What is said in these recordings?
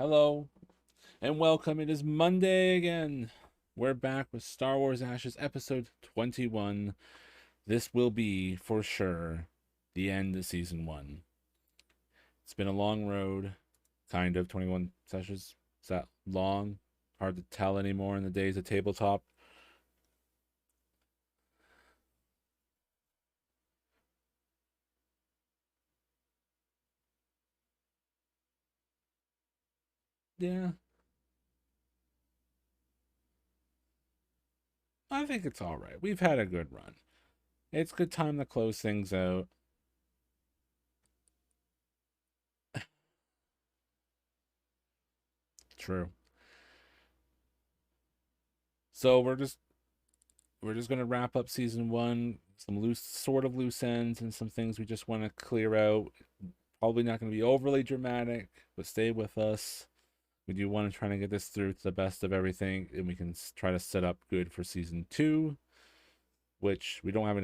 Hello and welcome. It is Monday again. We're back with Star Wars Ashes episode 21. This will be, for sure, the end of season 1. It's been a long road, kind of. 21 sessions. Is that long? Hard to tell anymore in the days of tabletop. Yeah, I think it's all right. We've had a good run. It's good time to close things out. True. So we're just gonna wrap up season 1. Some loose ends and some things we just want to clear out. Probably not going to be overly dramatic, but stay with us. We do want to try to get this through to the best of everything, and we can try to set up good for season 2, which we don't have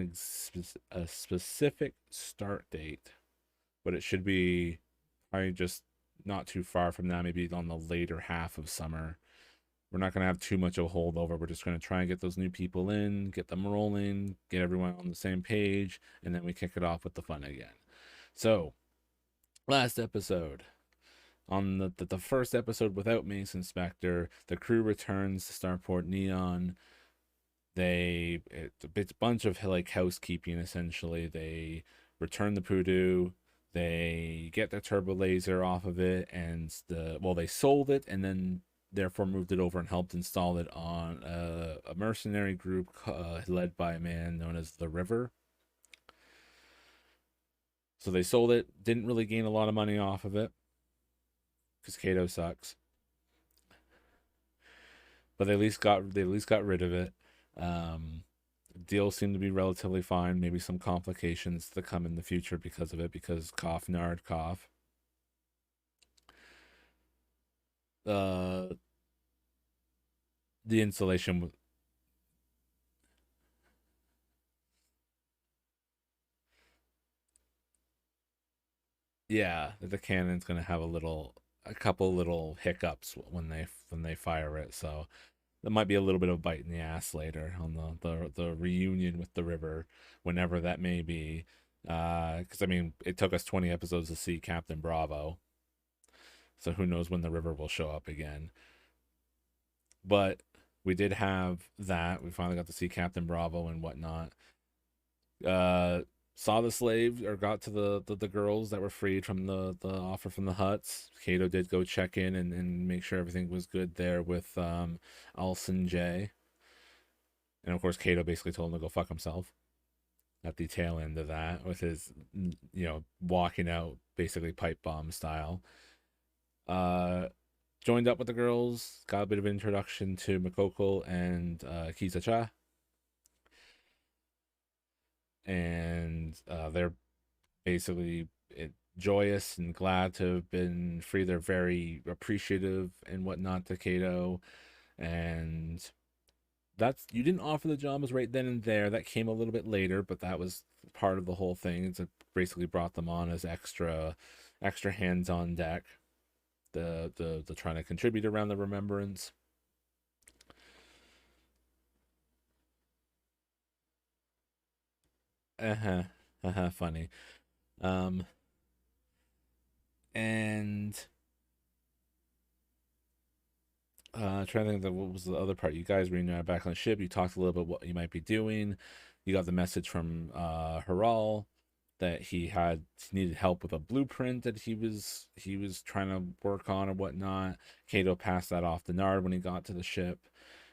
a specific start date, but it should be probably just not too far from now, maybe on the later half of summer. We're not going to have too much of a holdover. We're just going to try and get those new people in, get them rolling, get everyone on the same page, and then we kick it off with the fun again. So, last episode, on the first episode without Mason Spectre, the crew returns to Starport Neon. It's a bunch of like housekeeping essentially. They return the Poodoo. They get the turbo laser off of it, and they sold it, and then therefore moved it over and helped install it on a mercenary group led by a man known as the River. So they sold it, didn't really gain a lot of money off of it because Kato sucks, but they at least got rid of it. Um, Deal seemed to be relatively fine. Maybe some complications to come in the future because of it. Because cough, Nard, cough. Uh, the installation, yeah, the cannon's gonna have a couple little hiccups when they fire it. So there might be a little bit of a bite in the ass later on the reunion with the River, whenever that may be. Because I mean, it took us 20 episodes to see Captain Bravo, so who knows when the River will show up again. But we did have that. We finally got to see Captain Bravo and whatnot. Uh, saw the slaves or got to the girls that were freed from the offer from the huts. Kato did go check in and make sure everything was good there with Alson J. And of course, Kato basically told him to go fuck himself at the tail end of that with his, walking out basically pipe bomb style. Uh, Joined up with the girls, got a bit of introduction to Makoko and Kizacha, and they're basically joyous and glad to have been free. They're very appreciative and whatnot to Kato, and that's you didn't offer the jobs right then and there. That came a little bit later, but that was part of the whole thing. It's basically brought them on as extra hands on deck. The trying to contribute around the remembrance. Uh-huh. Uh-huh, funny. Um and trying to think of what was the other part. You guys were back on the ship. You talked a little bit what you might be doing. You got the message from Haral that he needed help with a blueprint that he was trying to work on or whatnot. Kato passed that off to Nard when he got to the ship,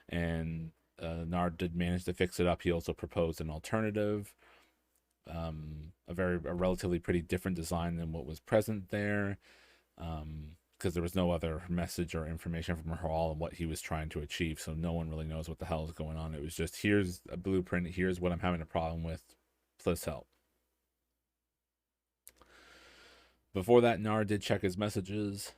and Nard did manage to fix it up. He also proposed an alternative, a relatively pretty different design than what was present there, because there was no other message or information from Hall on what he was trying to achieve. So no one really knows what the hell is going on. It was just, here's a blueprint. Here's what I'm having a problem with. Please help. Before that, Nard did check his messages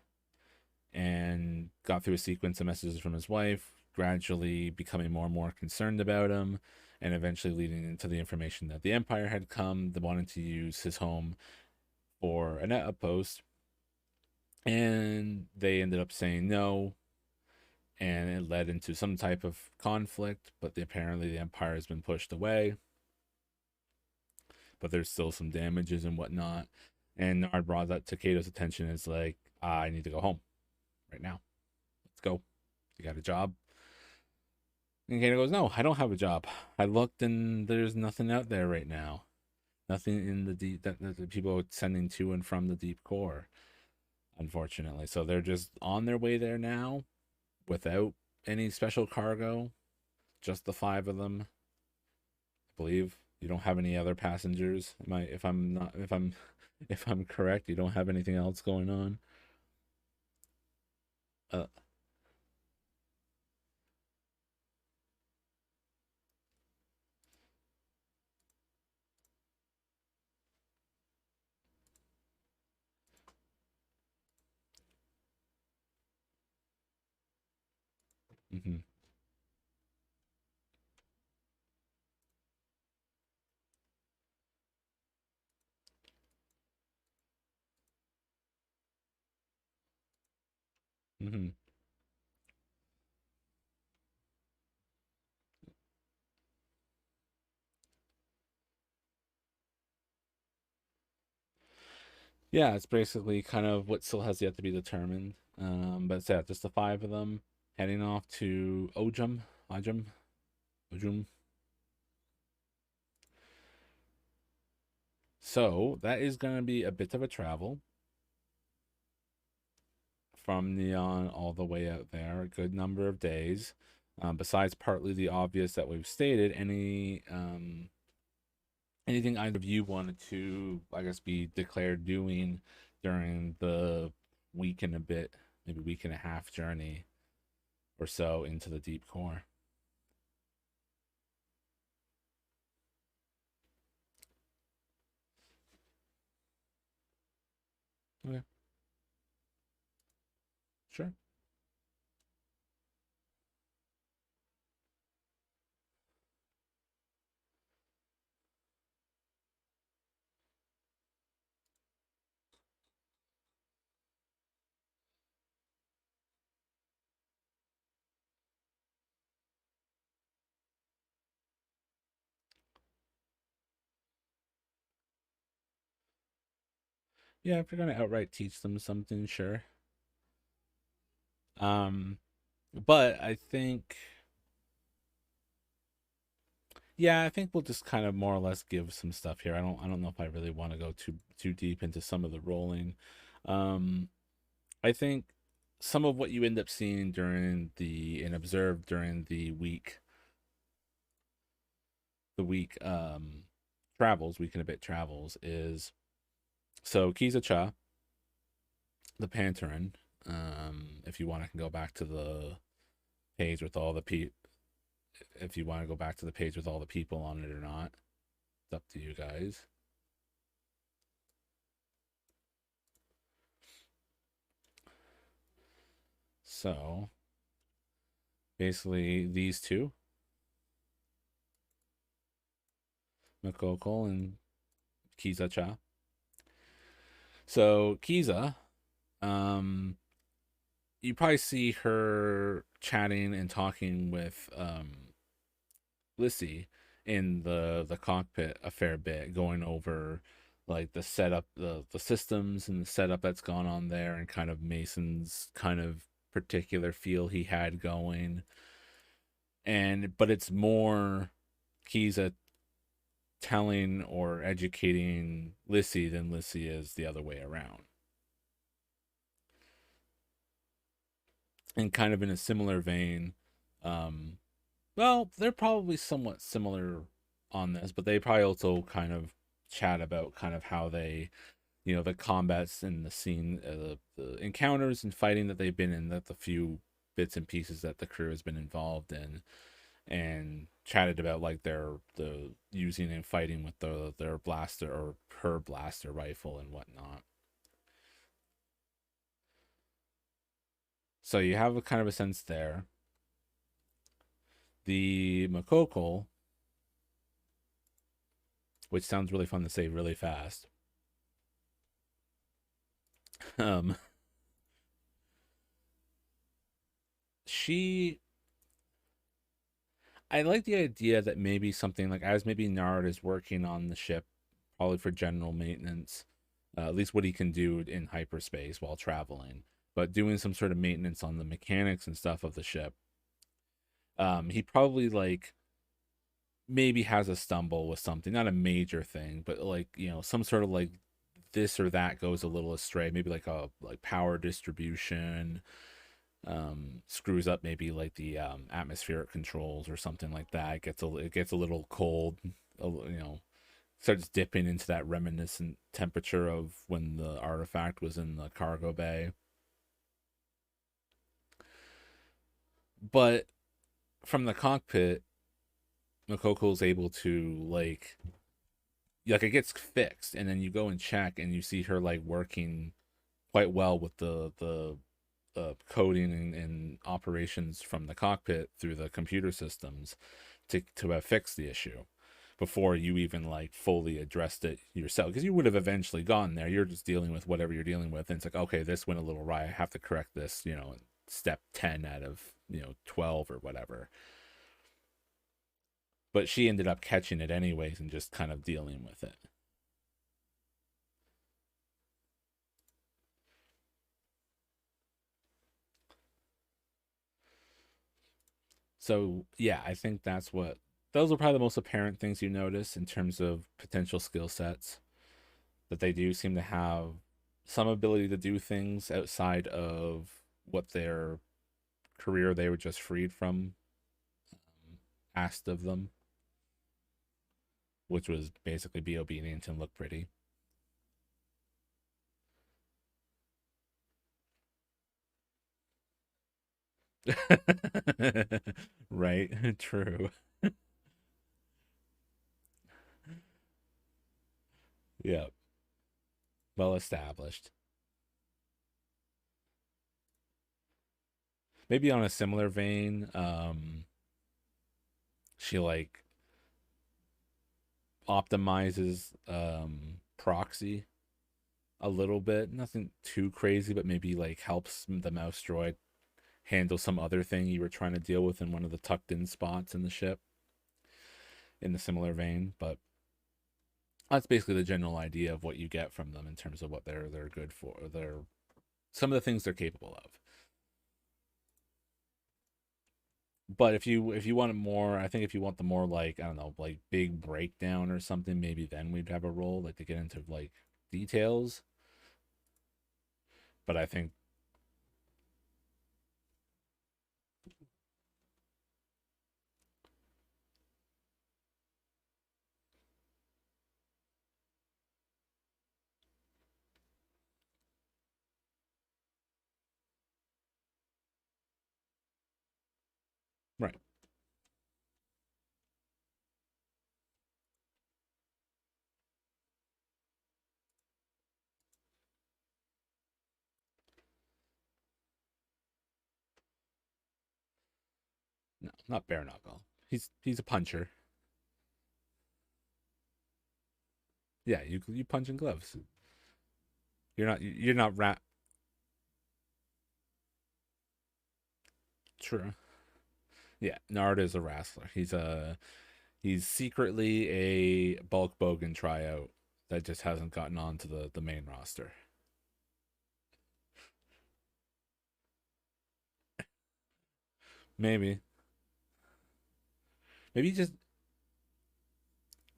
and got through a sequence of messages from his wife, gradually becoming more and more concerned about him, and eventually leading into the information that the Empire had come, they wanted to use his home for an outpost, And they ended up saying no, and it led into some type of conflict. But apparently, the Empire has been pushed away, but there's still some damages and whatnot. And Nard brought that to Kato's attention. Is like, I need to go home right now. Let's go. You got a job? And Kato goes, no, I don't have a job. I looked and there's nothing out there right now. Nothing in the deep that the people are sending to and from the deep core, unfortunately. So they're just on their way there now without any special cargo. Just the five of them, I believe. You don't have any other passengers. Am I? If I'm not, if I'm, if I'm correct, you don't have anything else going on. Uh, mm-hmm, mm-hmm. Yeah, it's basically kind of what still has yet to be determined. But it's, yeah, just the five of them heading off to Ojom. So that is going to be a bit of a travel from Neon all the way out there, a good number of days. Besides partly the obvious that we've stated, anything either of you wanted to, I guess, be declared doing during the week and a bit, maybe week and a half journey or so into the deep core. Okay, sure. Yeah, if you're gonna outright teach them something, sure. Um, but I think, yeah, I think we'll just kind of more or less give some stuff here. I don't know if I really want to go too deep into some of the rolling. Um, I think some of what you end up seeing during the and observed during the week travels, week and a bit travels is so Kiza Cha, the Pantherin. If you want, I can go back to the page with all the if you want to go back to the page with all the people on it or not. It's up to you guys. So basically, these two, Makoko and Kiza Cha. So Kiza, um, you probably see her chatting and talking with Lissy in the cockpit a fair bit, going over like the setup, the systems and the setup that's gone on there, and kind of Mason's kind of particular feel he had going. And but it's more Kiza telling or educating Lissy than Lissy is the other way around. And kind of in a similar vein, um, well, they're probably somewhat similar on this, but they probably also kind of chat about kind of how they, the combats and the scene, the encounters and fighting that they've been in, that the few bits and pieces that the crew has been involved in, and chatted about like the using and fighting with their blaster or her blaster rifle and whatnot. So you have a kind of a sense there. The Makoko, which sounds really fun to say really fast. Um, she I like the idea that maybe something like as maybe Nard is working on the ship, probably for general maintenance, at least what he can do in hyperspace while traveling, but doing some sort of maintenance on the mechanics and stuff of the ship. He probably like maybe has a stumble with something, not a major thing, but like some sort of like this or that goes a little astray. Maybe like a like power distribution screws up maybe like the atmospheric controls or something like that. It gets a little cold, starts dipping into that reminiscent temperature of when the artifact was in the cargo bay. But from the cockpit, Makoko's able to like it gets fixed, and then you go and check, and you see her like working quite well with the coding and operations from the cockpit through the computer systems to have fixed the issue before you even like fully addressed it yourself, because you would have eventually gone there. You're just dealing with whatever you're dealing with, and it's like, okay, this went a little awry, I have to correct this, step 10 out of 12 or whatever. But she ended up catching it anyways and just kind of dealing with it. So yeah, I think those are probably the most apparent things you notice in terms of potential skill sets, that they do seem to have some ability to do things outside of what their career they were just freed from asked of them, which was basically be obedient and look pretty. Right? True. Yeah. Well established. Maybe on a similar vein, she like optimizes proxy a little bit. Nothing too crazy, but maybe like helps the mouse droid handle some other thing you were trying to deal with in one of the tucked in spots in the ship in a similar vein. But that's basically the general idea of what you get from them in terms of what they're good for. They're some of the things they're capable of. But if you want it more, I think if you want the more like I don't know, like big breakdown or something, maybe then we'd have a role like to get into like details. But I think right, no, not bare knuckle. He's a puncher. Yeah, you punch in gloves. You're not rat. True. Yeah, Nard is a wrestler. He's secretly a bulk bogan tryout that just hasn't gotten onto the main roster. Maybe maybe you just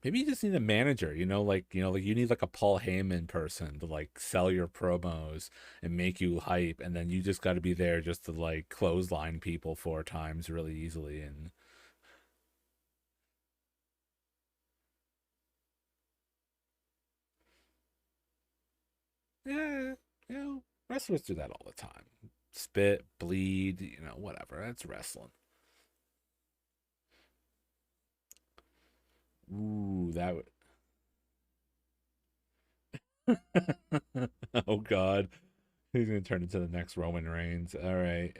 maybe you just need a manager. Like you need like a Paul Heyman person to like sell your promos and make you hype, and then you just got to be there just to like clothesline people four times really easily. And yeah, wrestlers do that all the time. Spit, bleed, whatever. That's wrestling. Ooh, that would. Oh God, he's gonna turn into the next Roman Reigns. All right.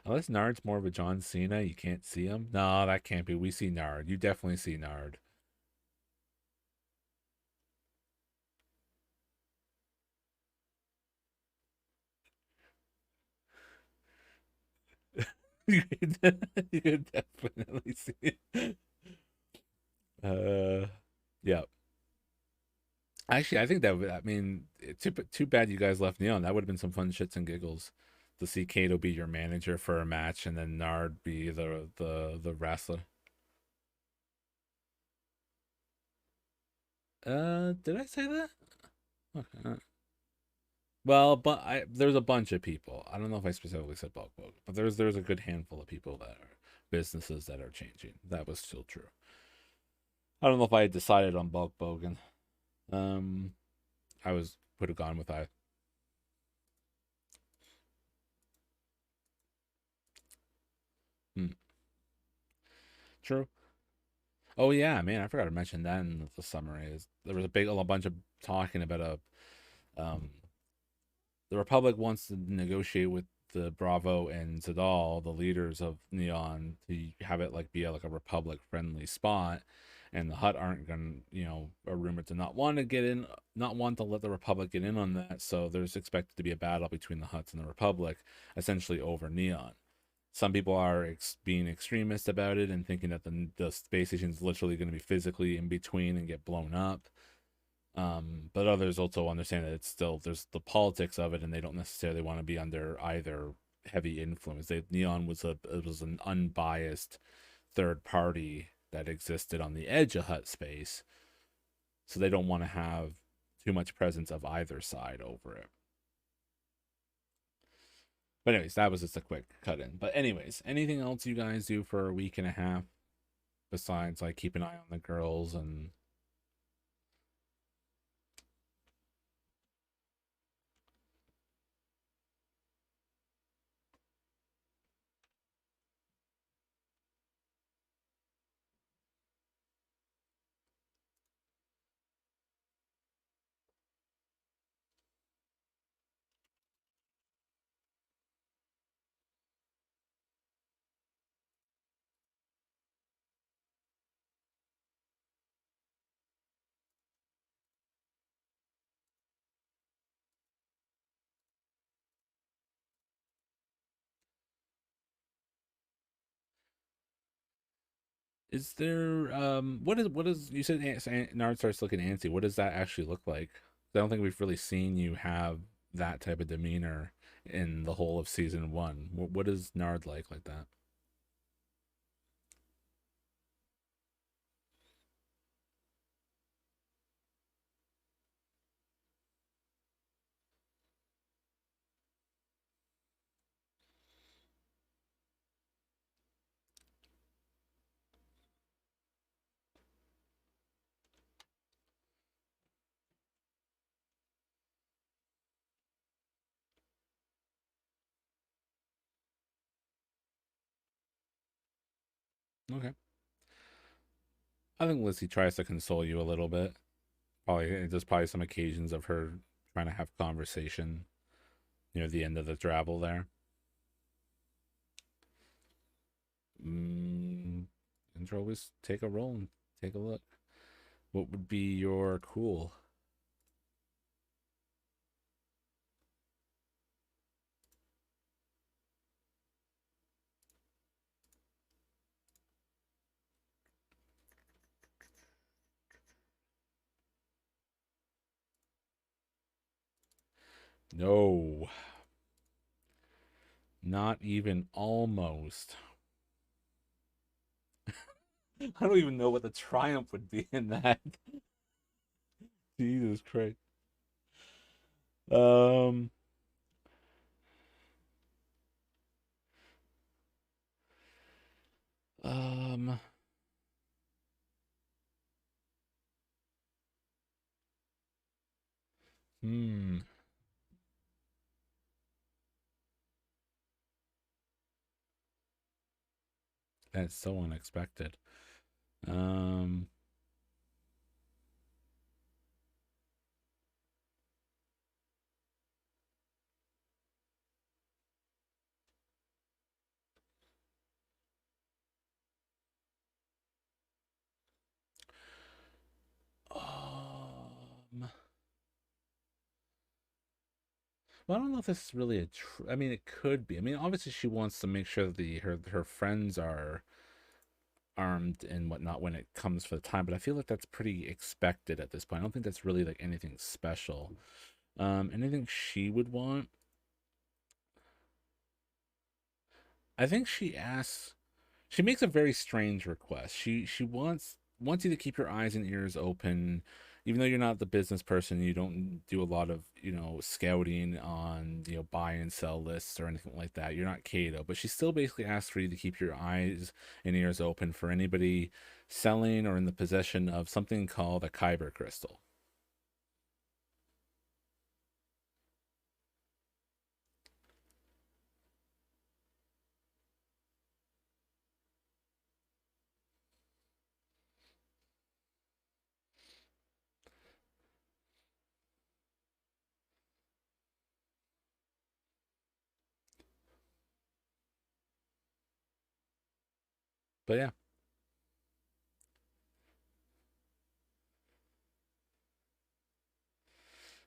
Unless Nard's more of a John Cena, you can't see him. No, that can't be. We see Nard. You definitely see Nard. You could definitely see it. Uh, yeah. Actually, I think that would, I mean, too bad you guys left Neon. That would have been some fun shits and giggles to see Kato be your manager for a match and then Nard be the wrestler. Did I say that? Okay. Well, but there's a bunch of people. I don't know if I specifically said bulk bogan, but there's a good handful of people that are businesses that are changing. That was still true. I don't know if I had decided on bulk bogan. Um, I would have gone with I. Hmm, true. Oh yeah, man, I forgot to mention that in the summary. Is there was a bunch of talking about um the Republic wants to negotiate with the Bravo and Zadal, the leaders of Neon, to have it like be like a Republic friendly spot. And the Hut aren't gonna, are rumored to not want to get in, not want to let the Republic get in on that. So there's expected to be a battle between the Huts and the Republic, essentially over Neon. Some people are being extremist about it and thinking that the space station is literally going to be physically in between and get blown up. But others also understand that it's still there's the politics of it, and they don't necessarily want to be under either heavy influence. Neon was it was an unbiased third party that existed on the edge of Hut space, so they don't want to have too much presence of either side over it. But anyways, that was just a quick cut in. But anyways, anything else you guys do for a week and a half besides like keep an eye on the girls and is there what is you said Nard starts looking antsy. What does that actually look like? I don't think we've really seen you have that type of demeanor in the whole of season one. What is Nard like that? Okay, I think Lizzie tries to console you a little bit. Probably there's probably some occasions of her trying to have conversation near the end of the travel there. Mm, and always take a roll and take a look. What would be your cool? No, not even almost. I don't even know what the triumph would be in that. Jesus Christ. Um, um, hmm, that's so unexpected. Um, um, Well, I don't know if this is really a I mean, it could be. I mean, obviously she wants to make sure that her friends are armed and whatnot when it comes for the time, but I feel like that's pretty expected at this point. I don't think that's really like anything special. Anything she would want, I think she makes a very strange request. She wants you to keep your eyes and ears open, even though you're not the business person. You don't do a lot of scouting on buy and sell lists or anything like that. You're not Cato, but she still basically asks for you to keep your eyes and ears open for anybody selling or in the possession of something called a kyber crystal. But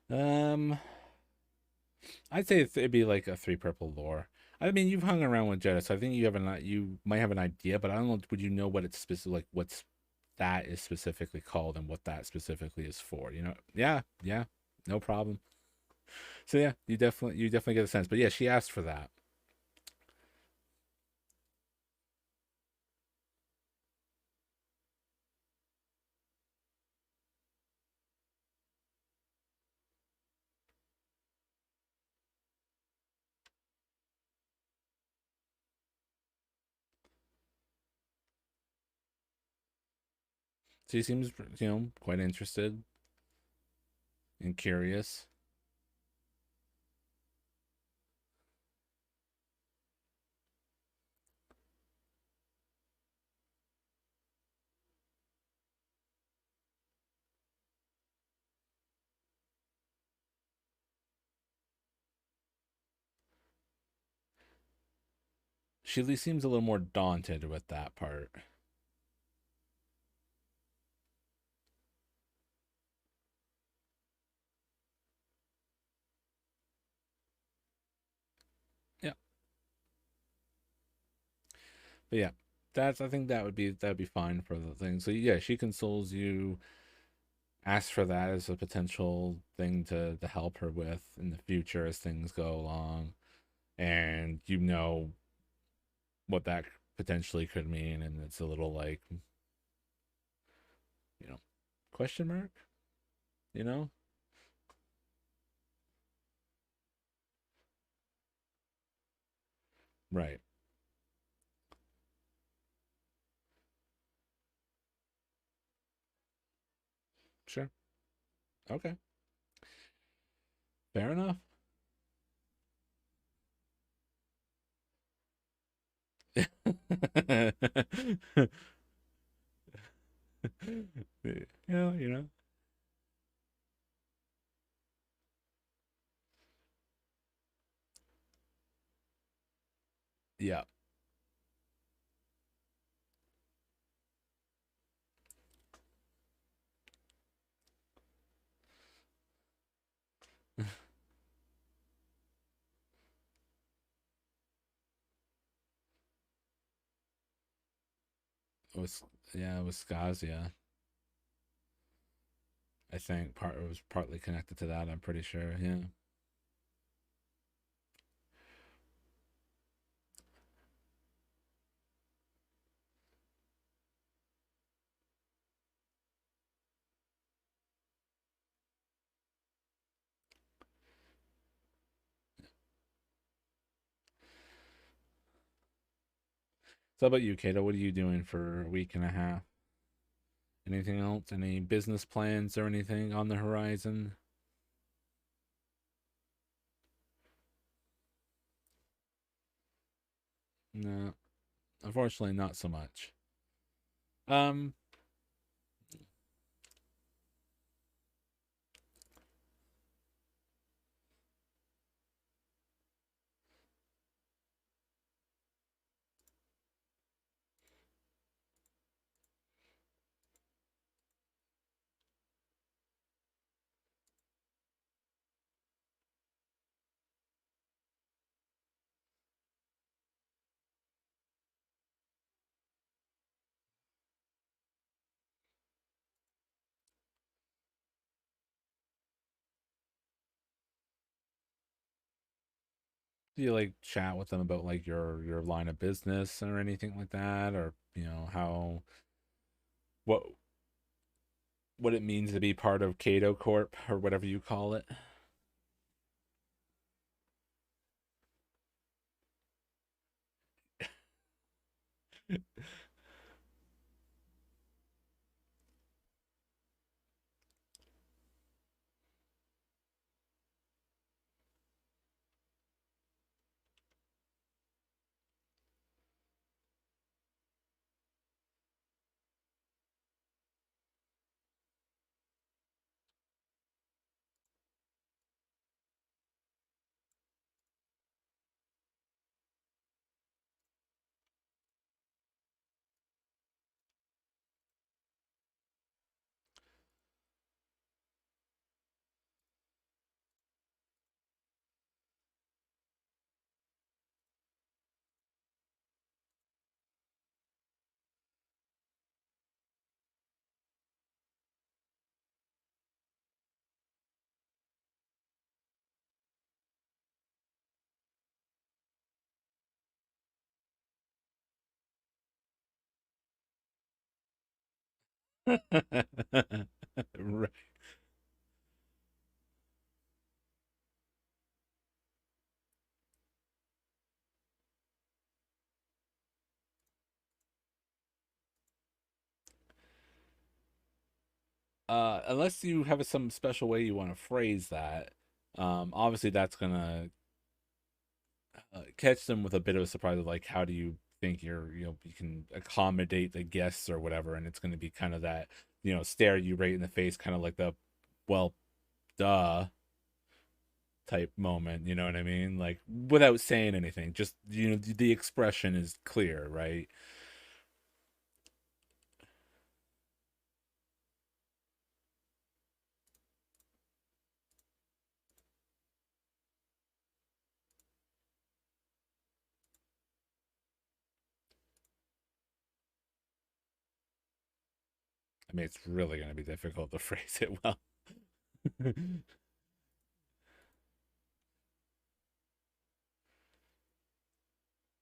yeah, um, I'd say it'd be like a three purple lore. I mean, you've hung around with Jetta, so I think you might have an idea, but I don't know. Would you know what it's specific, like what's that is specifically called and what that specifically is for? Yeah, yeah, no problem. So yeah, you definitely get a sense. But yeah, she asked for that. She seems quite interested and curious. She at least seems a little more daunted with that part. Yeah, but yeah, I think that'd be fine for the thing. So yeah, she consoles you, ask for that as a potential thing to help her with in the future as things go along, and what that potentially could mean, and it's a little like you know question mark, you know right? Sure. Okay. Fair enough. you know yeah. It was yeah, it was Skazia. I think it was partly connected to that. I'm pretty sure. Yeah. So how about you, Kato? What are you doing for a week and a half? Anything else? Any business plans or anything on the horizon? No, unfortunately, not so much. Um, Do you like chat with them about like your line of business or anything like that, or how what what it means to be part of Cato Corp or whatever you call it? Right. Unless you have some special way you want to phrase that, obviously that's gonna catch them with a bit of a surprise of like, how do you think you can accommodate the guests or whatever, and it's gonna be kind of that stare you right in the face, kind of like the well, duh type moment. You know what I mean? Like without saying anything, just the expression is clear, right? I mean, it's really gonna be difficult to phrase it well.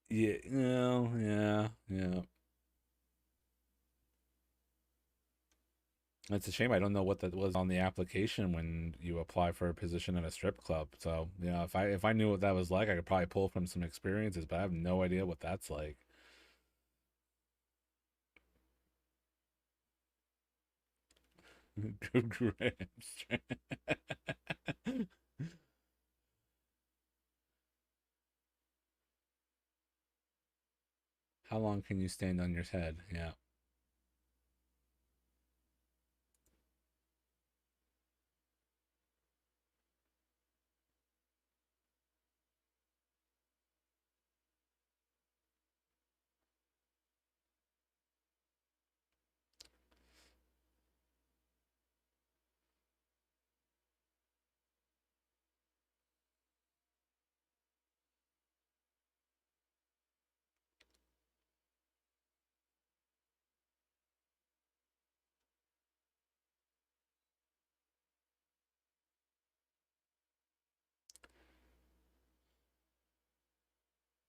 Yeah, no, yeah, yeah. It's a shame I don't know what that was on the application when you apply for a position at a strip club. So, if I knew what that was like, I could probably pull from some experiences, but I have no idea what that's like. Grams. How long can you stand on your head? Yeah.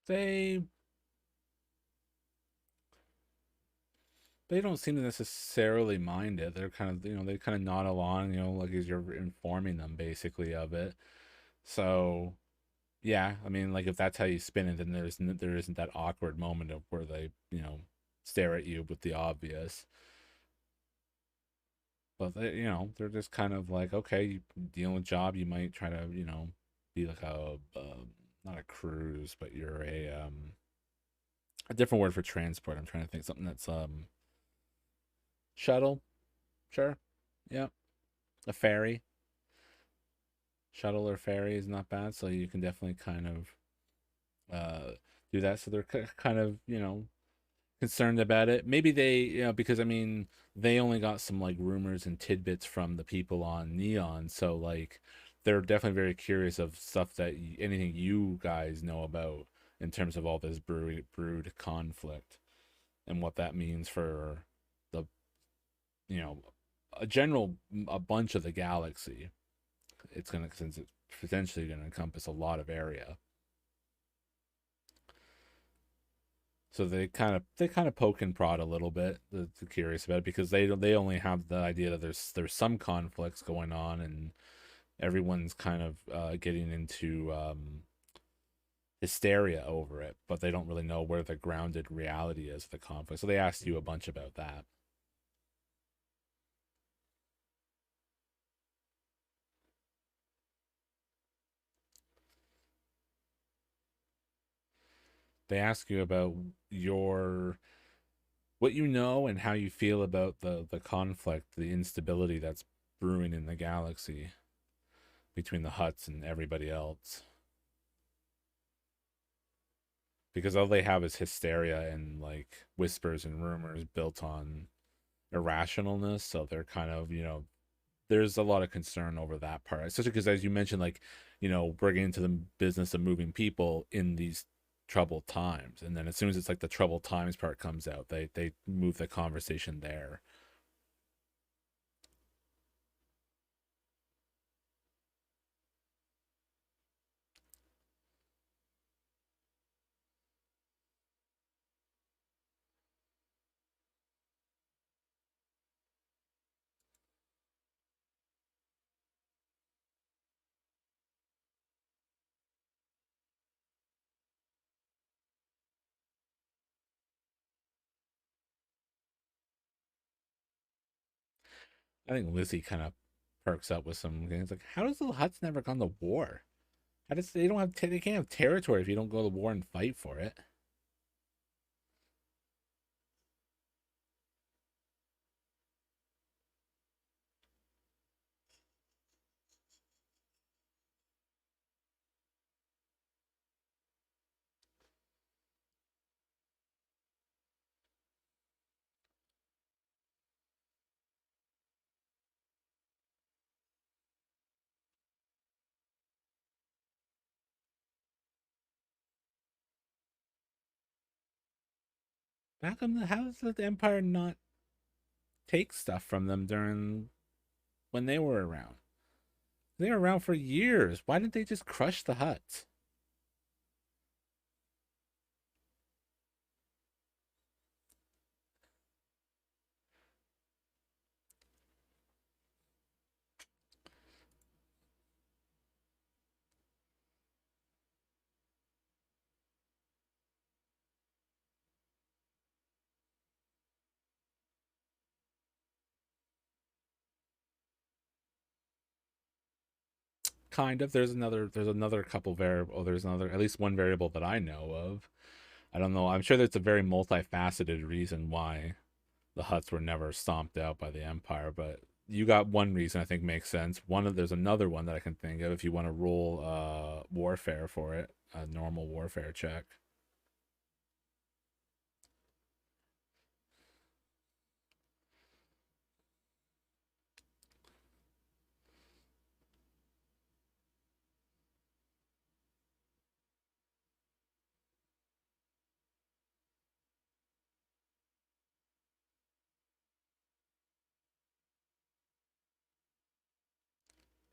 They they don't seem to necessarily mind it. They're kind of, they kind of nod along, like as you're informing them basically of it. So, yeah, I mean, like if that's how you spin it, then there isn't that awkward moment of where they, stare at you with the obvious. But they're just kind of like, okay, you deal with job, you might try to, be like not a cruise, but you're a different word for transport. I'm trying to think something that's shuttle, sure, yeah, a ferry, shuttle or ferry is not bad, so you can definitely kind of do that. So they're kind of, concerned about it. Maybe they, because I mean, they only got some like rumors and tidbits from the people on Neon, so like they're definitely very curious of stuff that anything you guys know about in terms of all this brood conflict and what that means for the, you know, a bunch of the galaxy. It's gonna, since it's potentially gonna encompass a lot of area. So they kind of poke and prod a little bit. They're curious about it because they only have the idea that there's some conflicts going on, and everyone's kind of getting into hysteria over it, but they don't really know where the grounded reality is of the conflict. So they asked you a bunch about that. They ask you about your what you know and how you feel about the conflict, the instability that's brewing in the galaxy between the Hutts and everybody else. Because all they have is hysteria and like whispers and rumors built on irrationalness. So they're kind of, there's a lot of concern over that part, especially because, as you mentioned, like, we're getting into the business of moving people in these troubled times. And then as soon as it's like the troubled times part comes out, they move the conversation there. I think Lizzie kind of perks up with some things like, how does the Hutt's never gone to war? How does they don't have they can't have territory if you don't go to war and fight for it? How does the Empire not take stuff from them during when they were around? They were around for years. Why didn't they just crush the Hutts? Kind of. There's another couple variable. Oh, there's another at least one variable that I know of. I don't know. I'm sure there's a very multifaceted reason why the Hutts were never stomped out by the Empire, but you got one reason I think makes sense. There's another one that I can think of if you want to roll warfare for it, a normal warfare check.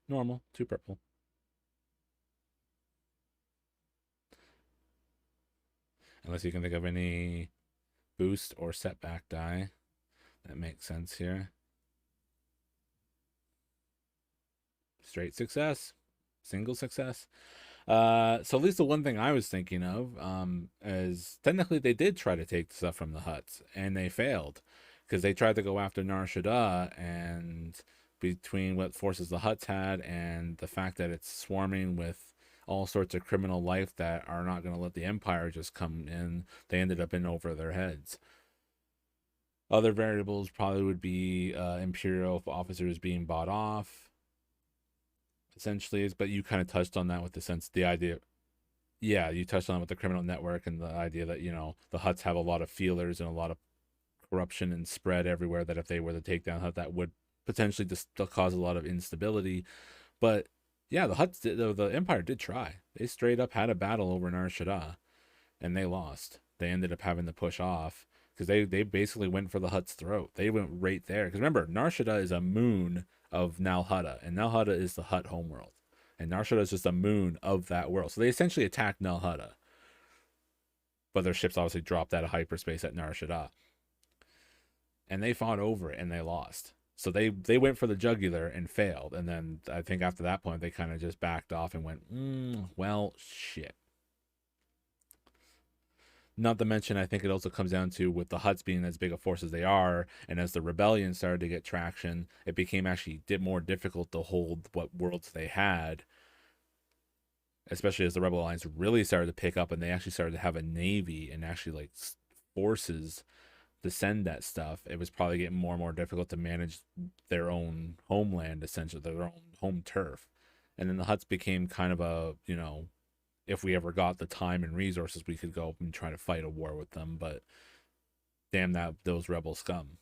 Normal, two purple. Unless you can think of any boost or setback die that makes sense here. Straight success, single success. So at least the one thing I was thinking of, is technically they did try to take stuff from the Hutts and they failed because they tried to go after Nar Shaddaa, and between what forces the Hutts had and the fact that it's swarming with all sorts of criminal life that are not going to let the Empire just come in, they ended up in over their heads. Other variables probably would be Imperial officers being bought off, essentially. But you kind of touched on that with the idea. Yeah, you touched on it with the criminal network and the idea that the Hutts have a lot of feelers and a lot of corruption and spread everywhere. That if they were to take down Hutt, that would potentially just cause a lot of instability. But yeah, the Empire did try. They straight up had a battle over Nar Shaddaa, and they lost. They ended up having to push off because they basically went for the Hutt's throat. They went right there because remember, Nar Shaddaa is a moon of Nal Hutta, and Nal Hutta is the Hutt homeworld, and Nar Shaddaa is just a moon of that world. So they essentially attacked Nal Hutta, but their ships obviously dropped out of hyperspace at Nar Shaddaa, and they fought over it and they lost. So they went for the jugular and failed, and then I think after that point they kind of just backed off and went, well, shit. Not to mention, I think it also comes down to with the Hutts being as big a force as they are, and as the rebellion started to get traction, it became actually more difficult to hold what worlds they had, especially as the Rebel Alliance really started to pick up and they actually started to have a navy and actually like forces to send that stuff. It was probably getting more and more difficult to manage their own homeland, essentially their own home turf. And then the Hutts became kind of a, if we ever got the time and resources, we could go and try to fight a war with them. But damn those rebel scum.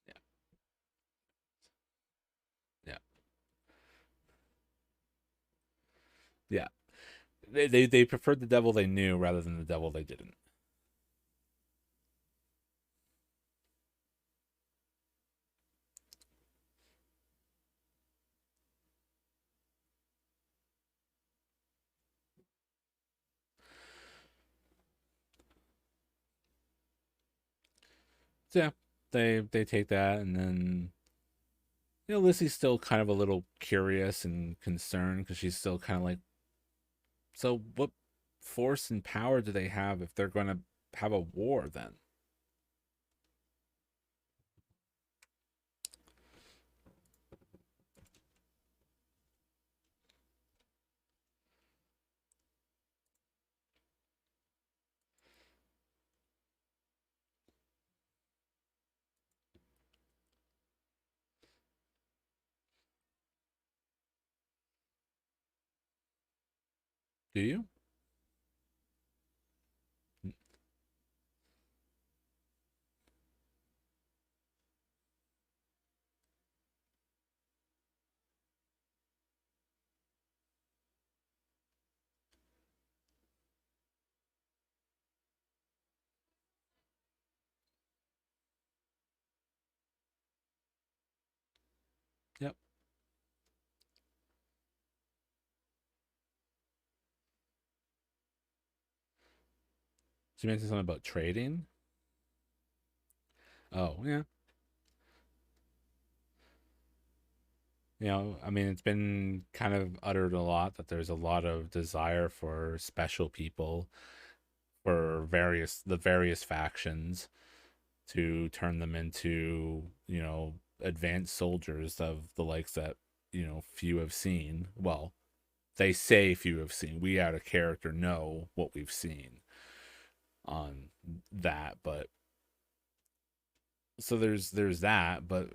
Yeah, yeah, yeah. They preferred the devil they knew rather than the devil they didn't. So yeah, they take that, and then Lissy's still kind of a little curious and concerned because she's still kind of like, so what force and power do they have if they're going to have a war then? Do you? Yep. She mentioned something about trading. Oh yeah. I mean, it's been kind of uttered a lot that there's a lot of desire for special people for various factions to turn them into, advanced soldiers of the likes that, few have seen. Well, they say few have seen. We out of character know what we've seen on that, but so there's that, but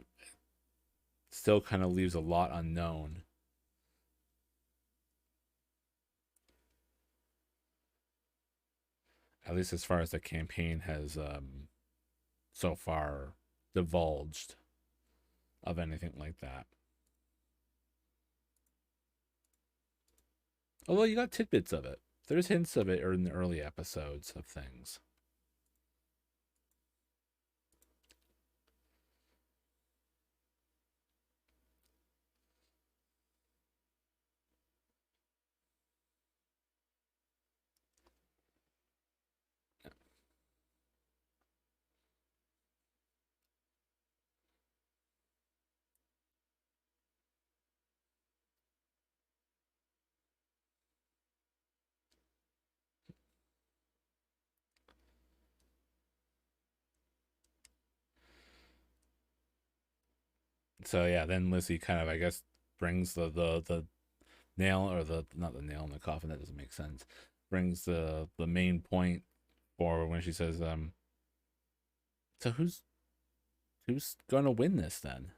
still kind of leaves a lot unknown. At least as far as the campaign has so far divulged of anything like that. Although you got tidbits of it. There's hints of it in the early episodes of things. So yeah, then Lizzie kind of, I guess, brings the nail, or the not the nail in the coffin, that doesn't make sense. Brings the main point for when she says, so who's gonna win this then?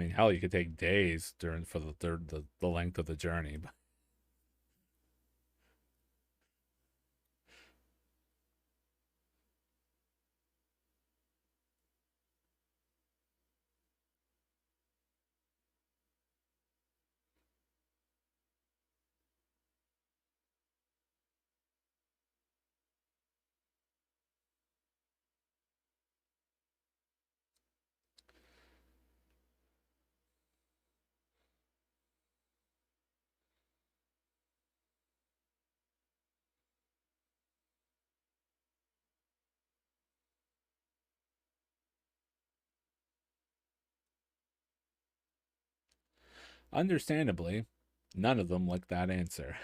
I mean, hell, you could take days during for the length of the journey. But understandably, none of them like that answer.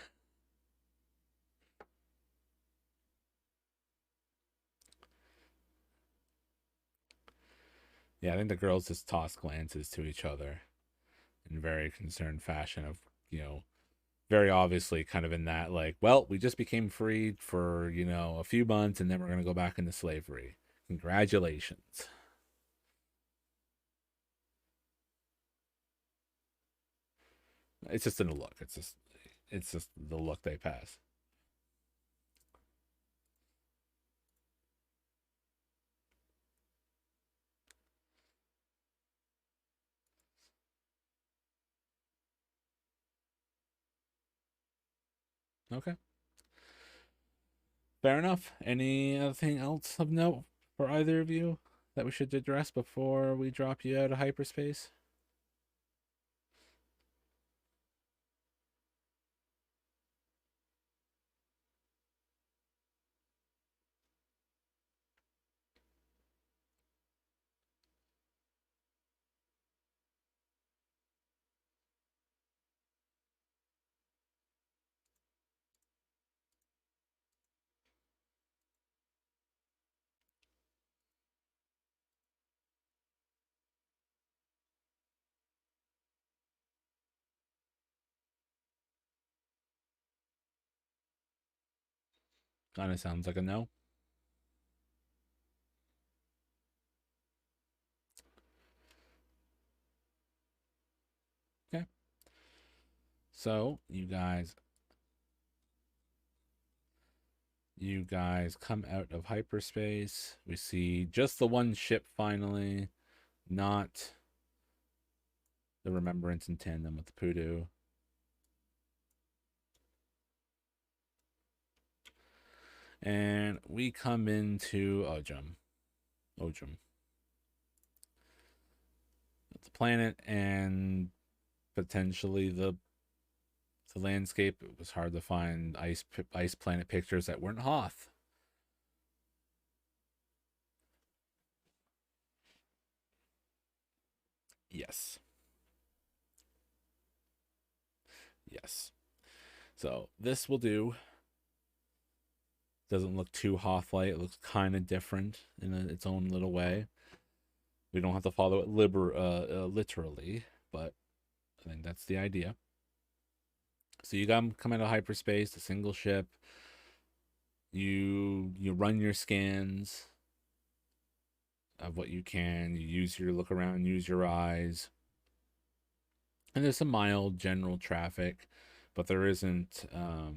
Yeah, I think the girls just toss glances to each other in very concerned fashion of, you know, very obviously kind of in that like, well, we just became freed for, a few months and then we're going to go back into slavery. Congratulations. It's just in the look. It's just the look they pass. Okay. Fair enough. Anything else of note for either of you that we should address before we drop you out of hyperspace? Kind of sounds like a no. Okay. So, you guys come out of hyperspace. We see just the one ship finally, not the Remembrance in tandem with the Poodoo. And we come into Ojom, the planet, and potentially the landscape. It was hard to find ice planet pictures that weren't Hoth. Yes, yes. So this will do. Doesn't look too Hoth-like. It looks kind of different in its own little way. We don't have to follow it literally, but I think that's the idea. So you come out of hyperspace, a single ship. You run your scans of what you can. You use your look around, use your eyes, and there's some mild general traffic, but there isn't.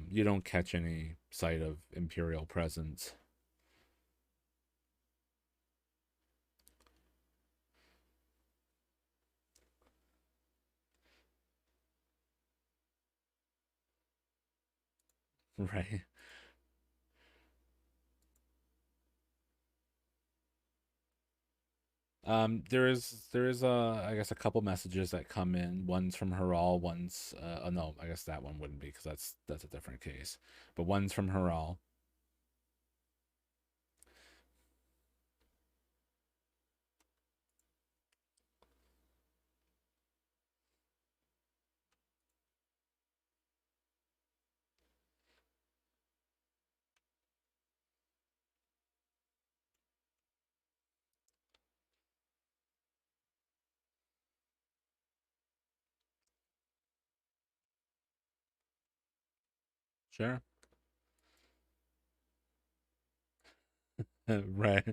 You don't catch any sight of Imperial presence. Right. There is I guess a couple messages that come in. One's from Haral, one's oh no, I guess that one wouldn't be because that's a different case. But one's from Haral. Sure. Right.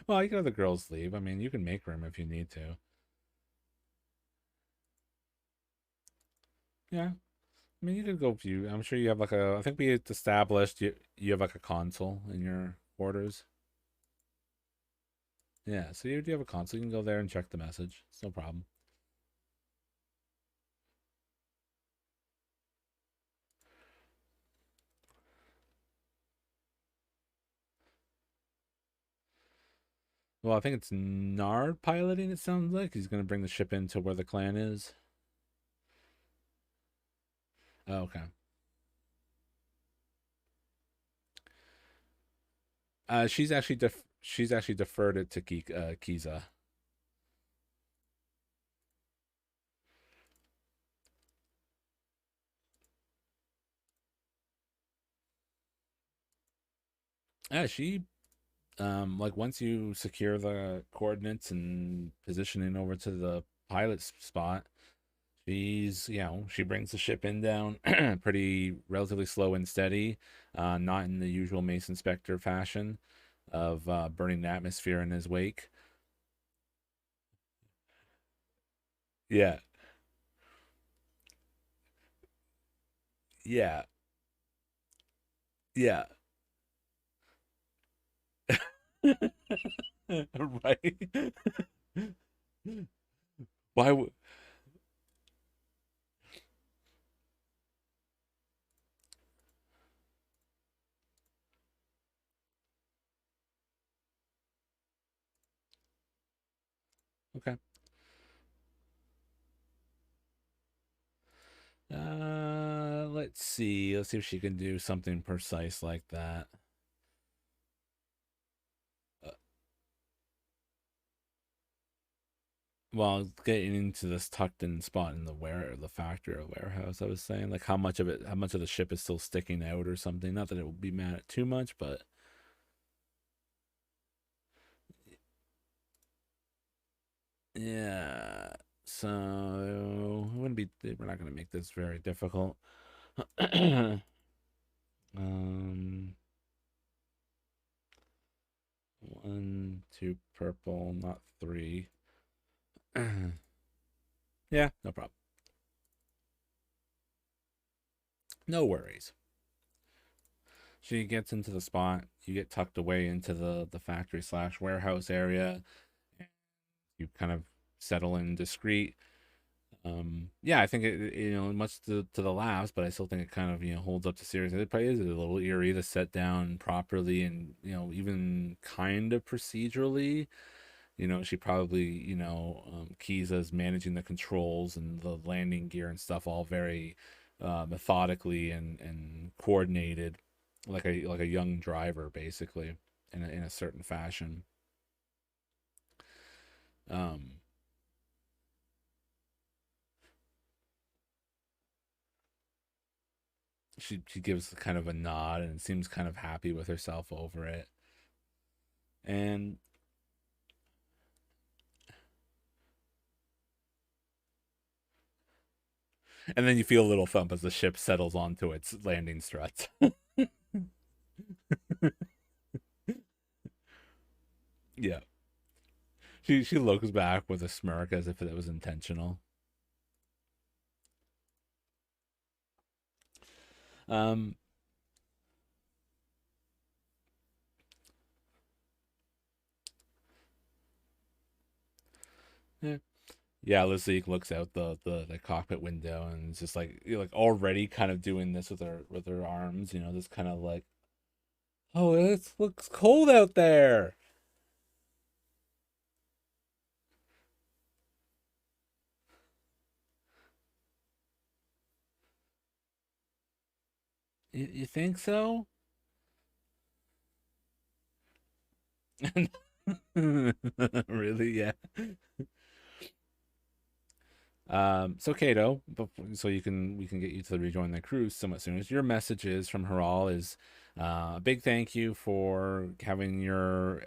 Well, you can have the girls leave. I mean, you can make room if you need to. Yeah. I mean, you could go view. I'm sure you have like a. I think we had established you have like a console in your quarters. Yeah, so you do have a console. You can go there and check the message. It's no problem. Well, I think it's Nard piloting. It sounds like he's gonna bring the ship into where the clan is. Oh, okay. She's actually deferred it to Kiza. Yeah, she like once you secure the coordinates and positioning over to the pilot spot, she brings the ship in down pretty relatively slow and steady, not in the usual Mason Spectre fashion of burning the atmosphere in his wake. Yeah, yeah, yeah. Right. Why would okay. Let's see. Let's see if she can do something precise like that. Uh, well, getting into this tucked in spot in the factory or warehouse, I was saying like how much of the ship is still sticking out or something. Not that it would be mad at too much, but yeah. So it wouldn't be. We're not going to make this very difficult. um, one, two purple, not three. Yeah, no problem. No worries. She gets into the spot. You get tucked away into the factory slash warehouse area. You kind of settle in discreet. Yeah, I think much to the laughs, but I still think it kind of holds up to seriousness. It probably is a little eerie to set down properly and even kind of procedurally. She probably Kiza's managing the controls and the landing gear and stuff all very methodically and coordinated, like a young driver basically in a certain fashion. Um, she gives kind of a nod and seems kind of happy with herself over it. And then you feel a little thump as the ship settles onto its landing struts. Yeah. She looks back with a smirk as if it was intentional. Um yeah. Yeah, Lizzie looks out the cockpit window and is just like like already kind of doing this with her arms, this kind of like, oh, it looks cold out there. You think so? Really? Yeah. So Kato, so we can get you to rejoin the crew somewhat soon. As your messages from Haral is a big thank you for having your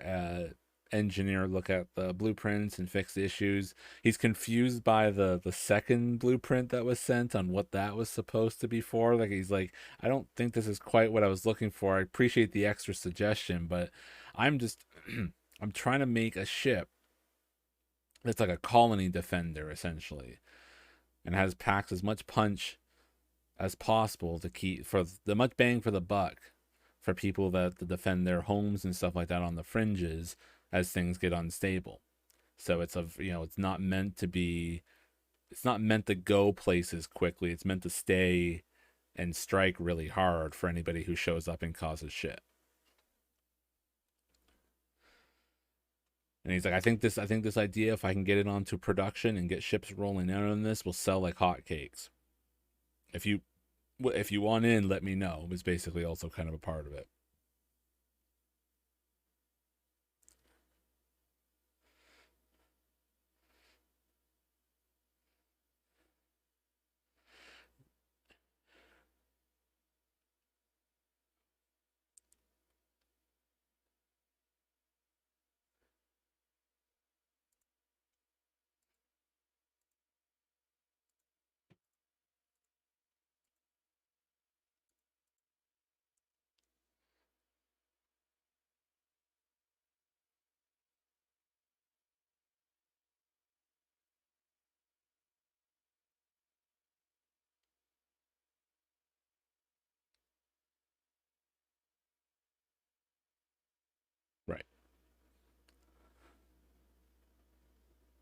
engineer look at the blueprints and fix the issues. He's confused by the second blueprint that was sent on what that was supposed to be for. Like he's like, I don't think this is quite what I was looking for. I appreciate the extra suggestion, but I'm just I'm trying to make a ship that's like a colony defender essentially and has packs as much punch as possible to keep for the much bang for the buck for people that to defend their homes and stuff like that on the fringes as things get unstable. So it's a it's not meant to be, it's not meant to go places quickly. It's meant to stay and strike really hard for anybody who shows up and causes shit. And he's like, I think this idea, if I can get it onto production and get ships rolling out on this, will sell like hotcakes. If you if you want in, let me know. Was basically also kind of a part of it. Right.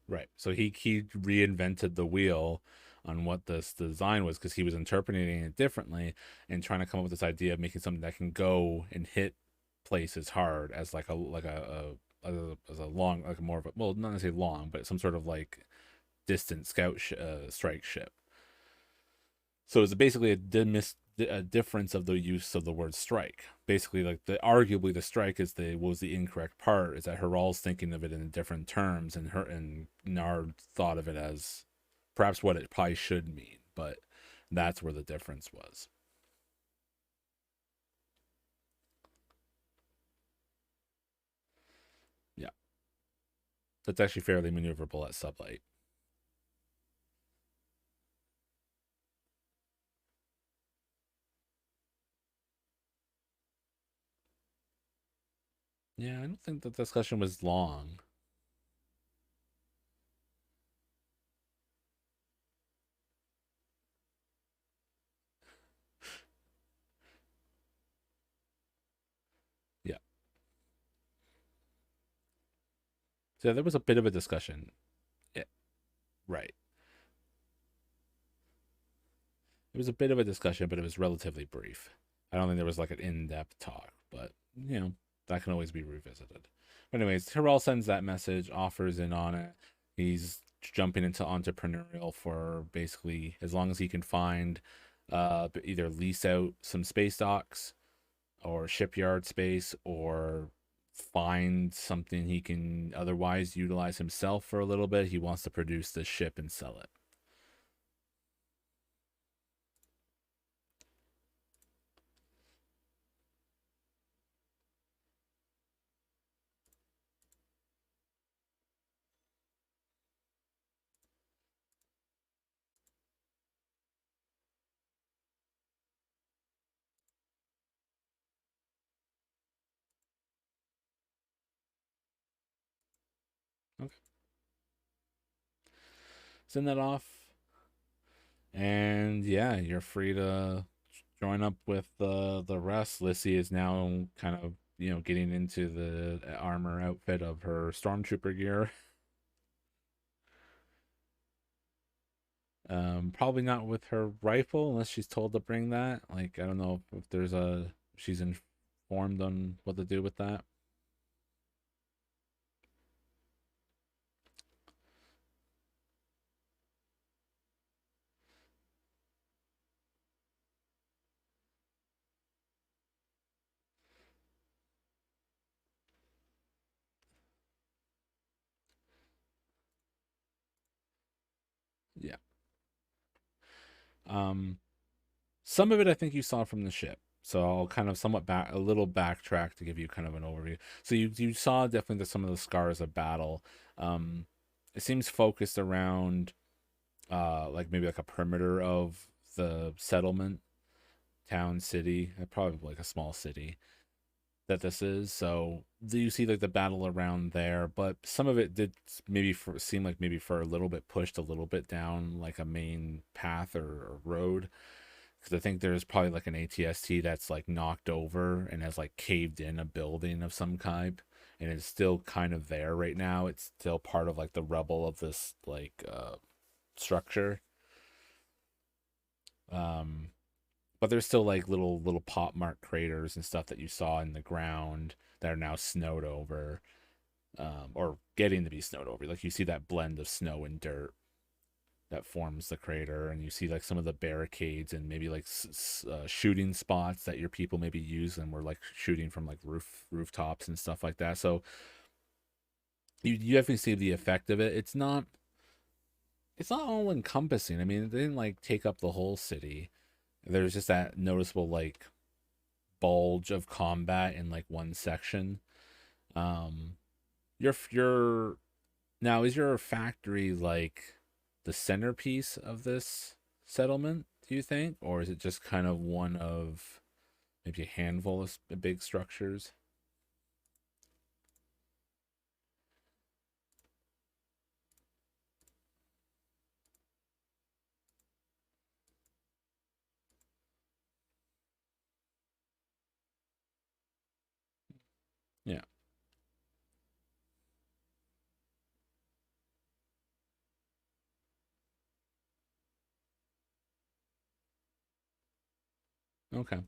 Right. So he reinvented the wheel on what this design was because he was interpreting it differently and trying to come up with this idea of making something that can go and hit places hard as like as a long, like more of a, well, not necessarily long, but some sort of like distant strike ship. So it's basically a difference of the use of the word strike. Basically, like the arguably the strike is the was the incorrect part, is that Haral's thinking of it in different terms, and her and Nard thought of it as perhaps what it probably should mean, but that's where the difference was. Yeah, that's actually fairly maneuverable at sublight. Yeah, I don't think the discussion was long. Yeah, so there was a bit of a discussion. Yeah, right. It was a bit of a discussion, but it was relatively brief. I don't think there was like an in-depth talk, but that can always be revisited. But anyways, Hiral sends that message, offers in on it. He's jumping into entrepreneurial for basically as long as he can find either lease out some space docks or shipyard space or find something he can otherwise utilize himself for a little bit. He wants to produce this ship and sell it. Okay. Send that off. And yeah, you're free to join up with the rest. Lissy is now kind of getting into the armor outfit of her stormtrooper gear. Probably not with her rifle unless she's told to bring that. Like I don't know if there's a she's informed on what to do with that. Yeah. Um, some of it I think you saw from the ship. So I'll kind of somewhat back a little backtrack to give you kind of an overview. So you saw definitely some of the scars of battle. Um, it seems focused around like maybe like a perimeter of the settlement, town, city, probably like a small city that this is. So you see like the battle around there, but some of it did seem like maybe for a little bit pushed a little bit down like a main path or road because I think there's probably like an ATST that's like knocked over and has like caved in a building of some kind, and it's still kind of there right now. It's still part of like the rubble of this like structure. Um, but there's still like little pop mark craters and stuff that you saw in the ground that are now snowed over, or getting to be snowed over. Like you see that blend of snow and dirt that forms the crater, and you see like some of the barricades and maybe like shooting spots that your people maybe use and were like shooting from like rooftops and stuff like that. So you definitely see the effect of it. It's not all encompassing. I mean, they didn't like take up the whole city. There's just that noticeable like bulge of combat in like one section. Um, your Now, is your factory like the centerpiece of this settlement, do you think? Or is it just kind of one of maybe a handful of big structures? Yeah. Okay.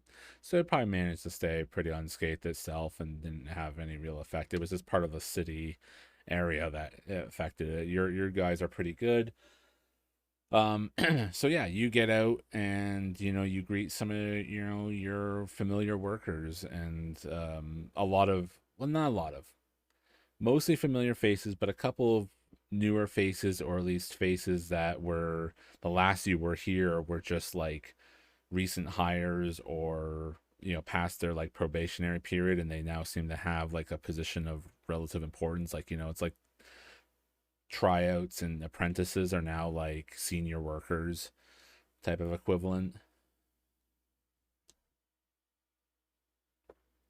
So it probably managed to stay pretty unscathed itself and didn't have any real effect. It was just part of the city area that affected it. Your guys are pretty good. So yeah, you get out and you greet some of your familiar workers and a lot of, well, not a lot of, mostly familiar faces, but a couple of newer faces, or at least faces that were the last you were here were just like recent hires, or past their like probationary period, and they now seem to have like a position of relative importance. Like it's like tryouts and apprentices are now like senior workers type of equivalent.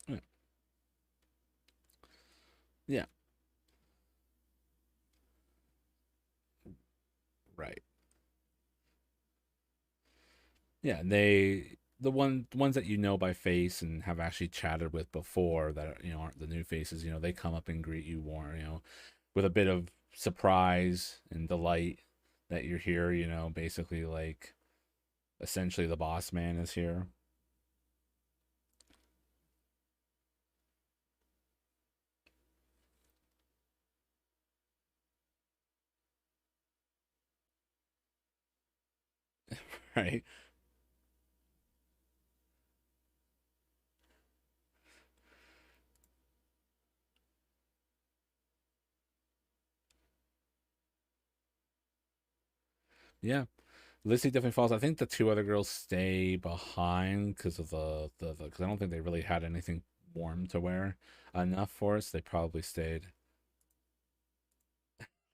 Yeah. Yeah, right. Yeah, and the ones that by face and have actually chatted with before that aren't the new faces. They come up and greet you warm, with a bit of surprise and delight that you're here. Basically like essentially the boss man is here. Right? Yeah. Lissy definitely falls. I think the two other girls stay behind because of because I don't think they really had anything warm to wear enough for us. They probably stayed.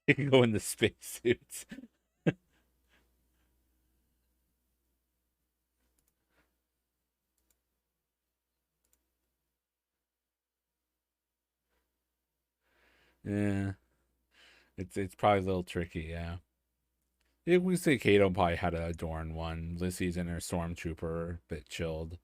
They can go in the spacesuits. Yeah, it's probably a little tricky. Yeah. Yeah, we say Kato probably had a adorn one. Lissy's in her stormtrooper, bit chilled.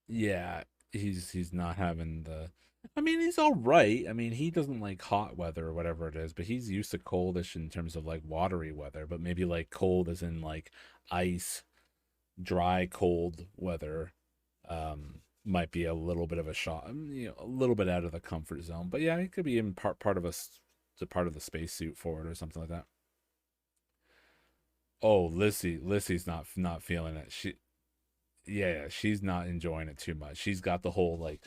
Yeah, he's not having the. I mean, he's all right. I mean, he doesn't like hot weather or whatever it is, but he's used to coldish in terms of like watery weather. But maybe like cold as in like ice, dry, cold weather. Might be a little bit of a shot, a little bit out of the comfort zone. But yeah, it could be in part of the part of the spacesuit for it or something like that. Oh, Lissy's not feeling it. Yeah, she's not enjoying it too much. She's got the whole like,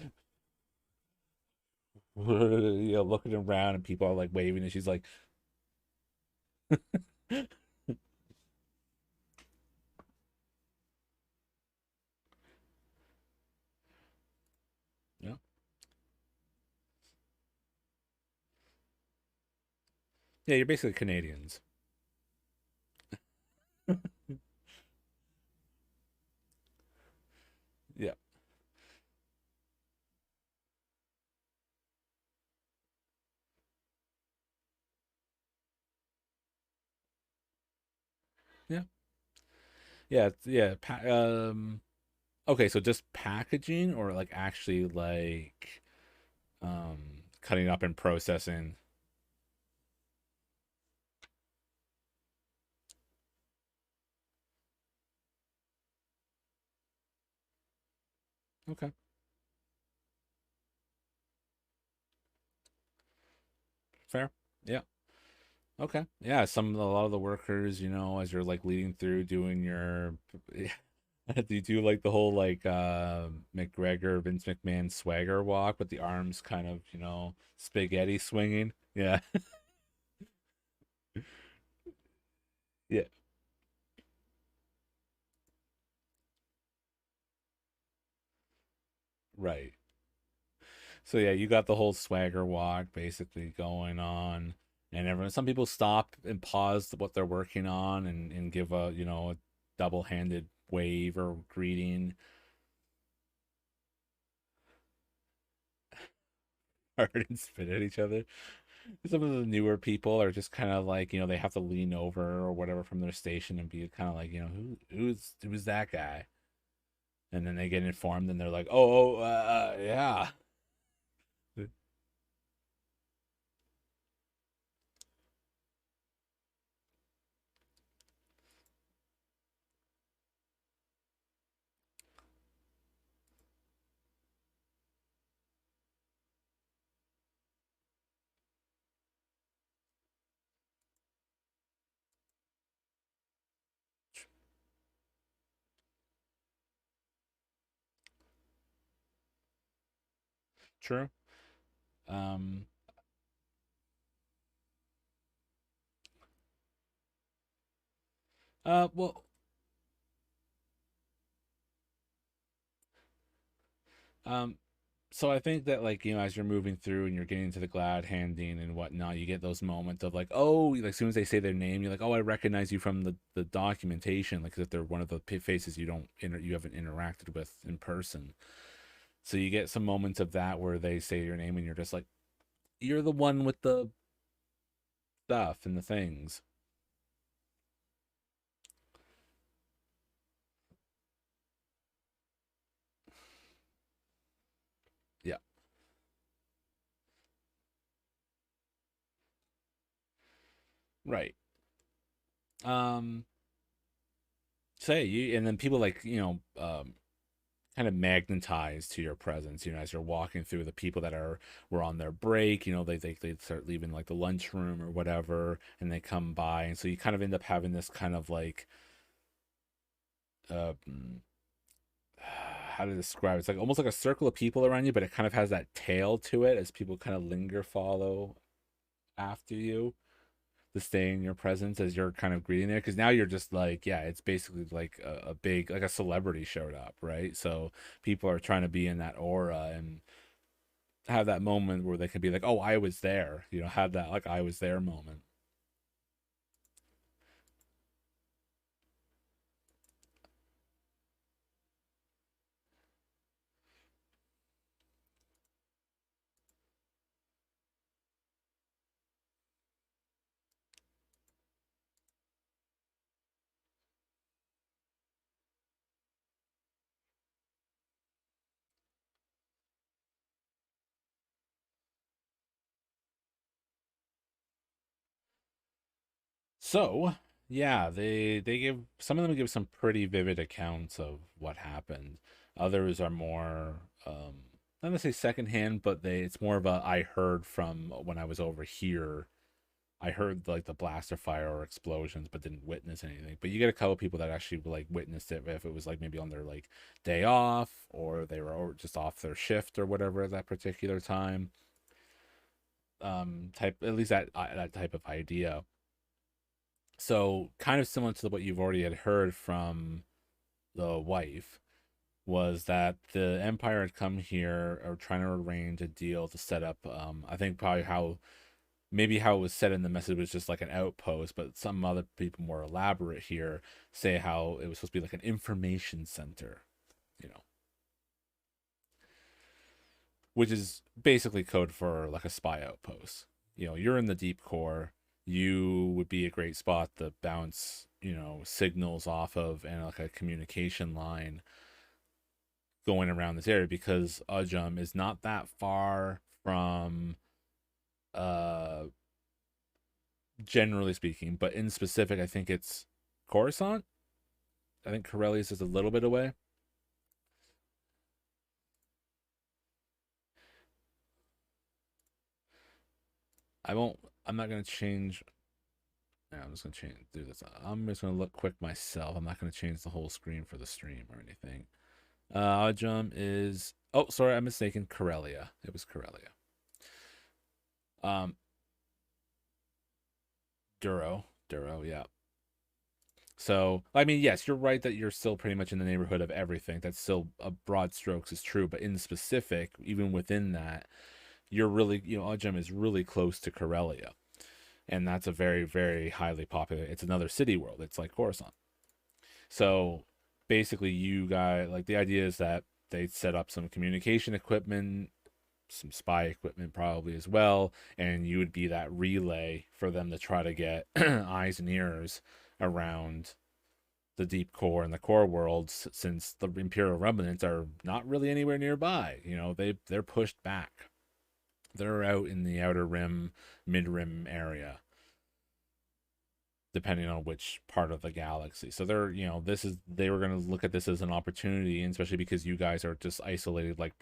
looking around and people are like waving, and she's like, yeah, yeah, you're basically Canadians. Yeah, Yeah, yeah, yeah. Okay, so just packaging or like actually like cutting up and processing. Okay, fair. Yeah. Okay. Yeah, a lot of the workers, as you're like leading through doing your do you do like the whole like McGregor Vince McMahon swagger walk with the arms kind of, spaghetti swinging? Yeah. Yeah, right. So yeah, you got the whole swagger walk basically going on, and some people stop and pause what they're working on and give a double-handed wave or greeting, hard and spit at each other. Some of the newer people are just kind of like, they have to lean over or whatever from their station and be kind of like, who's that guy? And then they get informed and they're like, oh, yeah. True. Um, well, um, so I think that like as you're moving through and you're getting to the glad handing and whatnot, you get those moments of like, oh, like as soon as they say their name, you're like, oh, I recognize you from the documentation, like if they're one of the faces you haven't interacted with in person. So you get some moments of that where they say your name and you're just like, you're the one with the stuff and the things. Yeah, right. Um, say you and then people like kind of magnetized to your presence, as you're walking through the people that were on their break, they start leaving like the lunchroom or whatever, and they come by, and so you kind of end up having this kind of like uh how to describe it? It's like almost like a circle of people around you, but it kind of has that tail to it as people kind of linger, follow after you to stay in your presence as you're kind of greeting there, because now you're just like, yeah, it's basically like a big, like a celebrity showed up, right? So people are trying to be in that aura and have that moment where they can be like, oh, I was there, have that like I was there moment. So yeah, they give some of them give some pretty vivid accounts of what happened. Others are more not to say secondhand, but it's more of a I heard from when I was over here. I heard like the blaster fire or explosions, but didn't witness anything. But you get a couple people that actually like witnessed it, if it was like maybe on their like day off or they were just off their shift or whatever at that particular time. Type at least that type of idea. So kind of similar to what you've already had heard from the wife was that the Empire had come here or trying to arrange a deal to set up. I think probably how it was said in the message was just like an outpost, but some other people more elaborate here say how it was supposed to be like an information center, you know, which is basically code for like a spy outpost. You're in the deep core. you would be a great spot to bounce, signals off of and like a communication line going around this area because Ojom is not that far from uh generally speaking, but in specific I think it's Coruscant. I think Corellia is just a little bit away. I won't I'm not gonna change. Yeah, I'm just gonna do this. I'm just gonna look quick myself. I'm not gonna change the whole screen for the stream or anything. Ojom is. Oh, sorry, I'm mistaken. Corellia. It was Corellia. Um, Duro. Yeah. So, I mean, yes, you're right that you're still pretty much in the neighborhood of everything. That's still a broad strokes is true, but in specific, even within that, you're really, Ojom is really close to Corellia, and that's a very, very highly popular. It's another city world. It's like Coruscant. So basically, you guys like the idea is that they set up some communication equipment, some spy equipment probably as well, and you would be that relay for them to try to get eyes and ears around the deep core and the core worlds since the Imperial remnants are not really anywhere nearby. They're pushed back. They're out in the outer rim, mid rim area, depending on which part of the galaxy. So they were going to look at this as an opportunity, and especially because you guys are just isolated like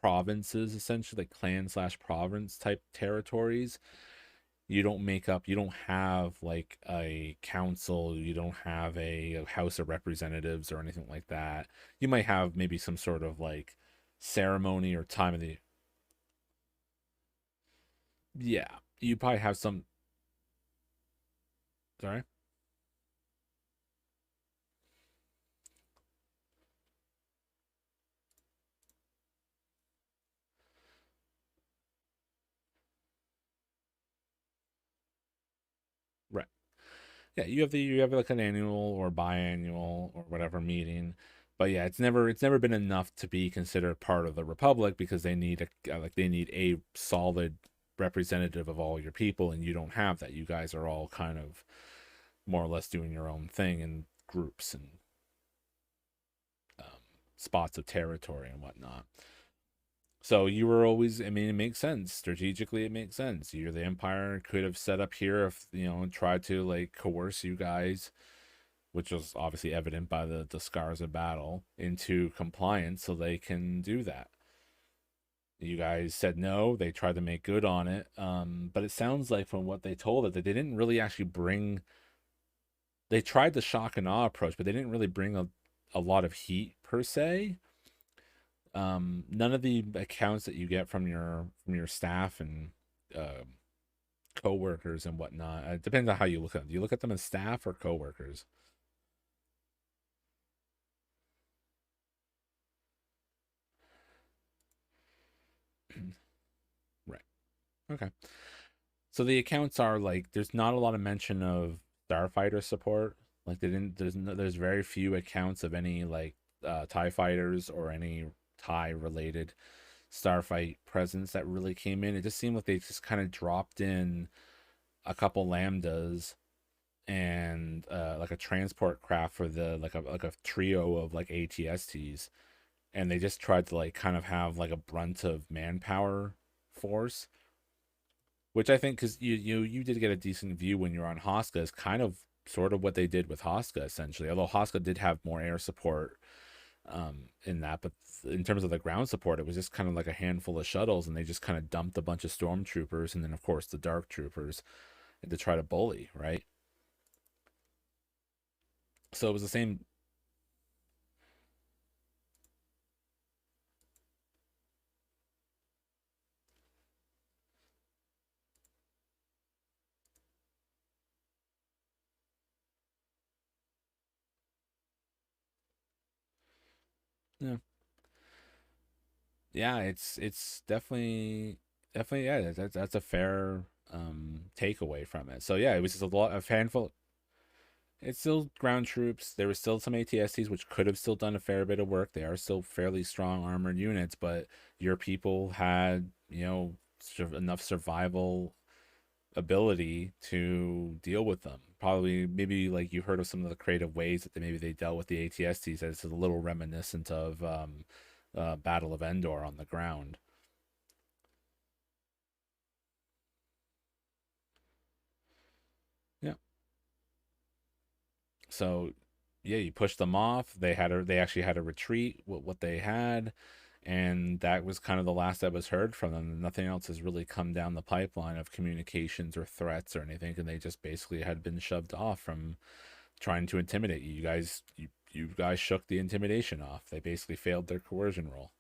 provinces, essentially like clan slash province type territories. You don't have like a council, you don't have a house of representatives or anything like that. You might have maybe some sort of like ceremony or time of the, yeah, you probably have some, sorry. Right. Yeah, you have like an annual or biannual or whatever meeting, but yeah, it's never been enough to be considered part of the republic because they need a solid representative of all your people, and you don't have that. You guys are all kind of more or less doing your own thing in groups and um, spots of territory and whatnot. So you were always, I mean, it makes sense. Strategically, it makes sense. You're the Empire could have set up here if, tried to like coerce you guys, which was obviously evident by the scars of battle, into compliance so they can do that. You guys said no. They tried to make good on it. But it sounds like from what they told us that they didn't really actually bring. They tried the shock and awe approach, but they didn't really bring a lot of heat per se. None of the accounts that you get from your staff and uh, coworkers and whatnot. It depends on how you look at them. Do you look at them as staff or coworkers? Right. Okay. So the accounts are like there's not a lot of mention of starfighter support. Like they didn't. There's very few accounts of any like Tie fighters or any Tie related starfight presence that really came in. It just seemed like they just kind of dropped in a couple lambdas and like a transport craft for the like a trio of like ATSTs, and they just tried to like kind of have like a brunt of manpower force, which I think because you did get a decent view when you're on Hoska is kind of sort of what they did with Hoska essentially. Although Hoska did have more air support in that, but in terms of the ground support, it was just kind of like a handful of shuttles, and they just kind of dumped a bunch of stormtroopers and then of course the dark troopers to try to bully, right? So it was the same. Yeah, yeah, it's definitely yeah. That's a fair takeaway from it. So yeah, it was just a handful. It's still ground troops. There was still some ATSTs which could have still done a fair bit of work. They are still fairly strong armored units, but your people had enough survival ability to deal with them. Probably, maybe like you heard of some of the creative ways that maybe they dealt with the ATSTs. It's a little reminiscent of Battle of Endor on the ground. Yeah. So yeah, you pushed them off. They actually had a retreat. What they had, and that was kind of the last that was heard from them. Nothing else has really come down the pipeline of communications or threats or anything, and they just basically had been shoved off from trying to intimidate you. You guys shook the intimidation off. They basically failed their coercion role.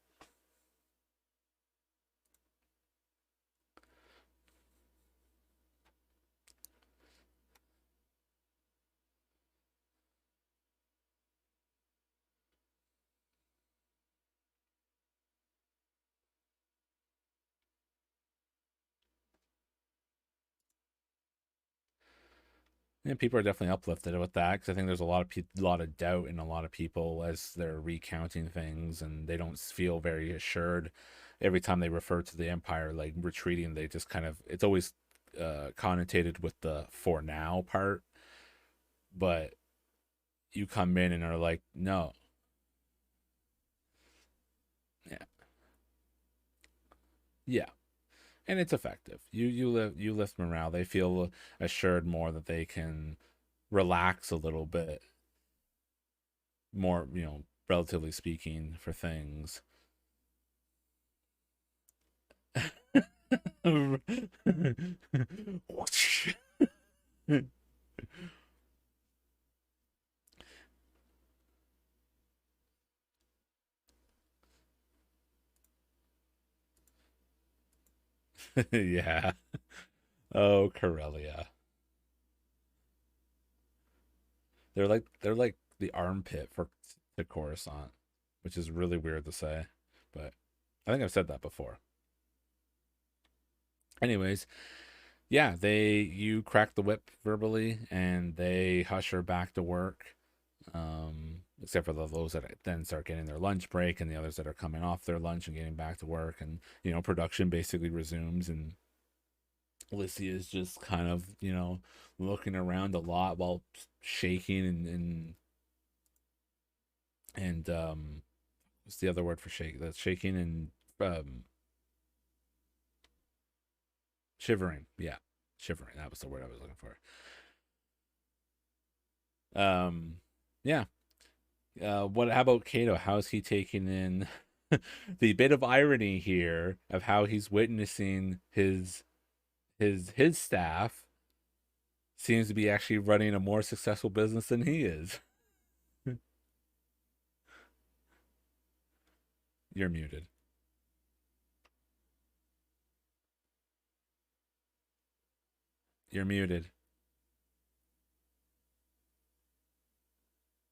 And people are definitely uplifted with that because I think there's a lot of lot of doubt in a lot of people as they're recounting things, and they don't feel very assured. Every time they refer to the Empire like retreating, they just kind of it's always connotated with the "for now" part, but you come in and are like, no, yeah, yeah, and it's effective. You lift morale. They feel assured more that they can relax a little bit more, relatively speaking, for things. Yeah. Oh, Corellia. They're like the armpit for the Coruscant, which is really weird to say, but I think I've said that before. Anyways, yeah, they you crack the whip verbally, and they hush her back to work. Except for those that then start getting their lunch break, and the others that are coming off their lunch and getting back to work, and production basically resumes, and Lissy is just kind of looking around a lot while shaking and what's the other word for shake? That's shaking and um shivering. Yeah, shivering. That was the word I was looking for. Um, yeah. What? How about Kato? How's he taking in the bit of irony here of how he's witnessing his staff seems to be actually running a more successful business than he is. You're muted. You're muted.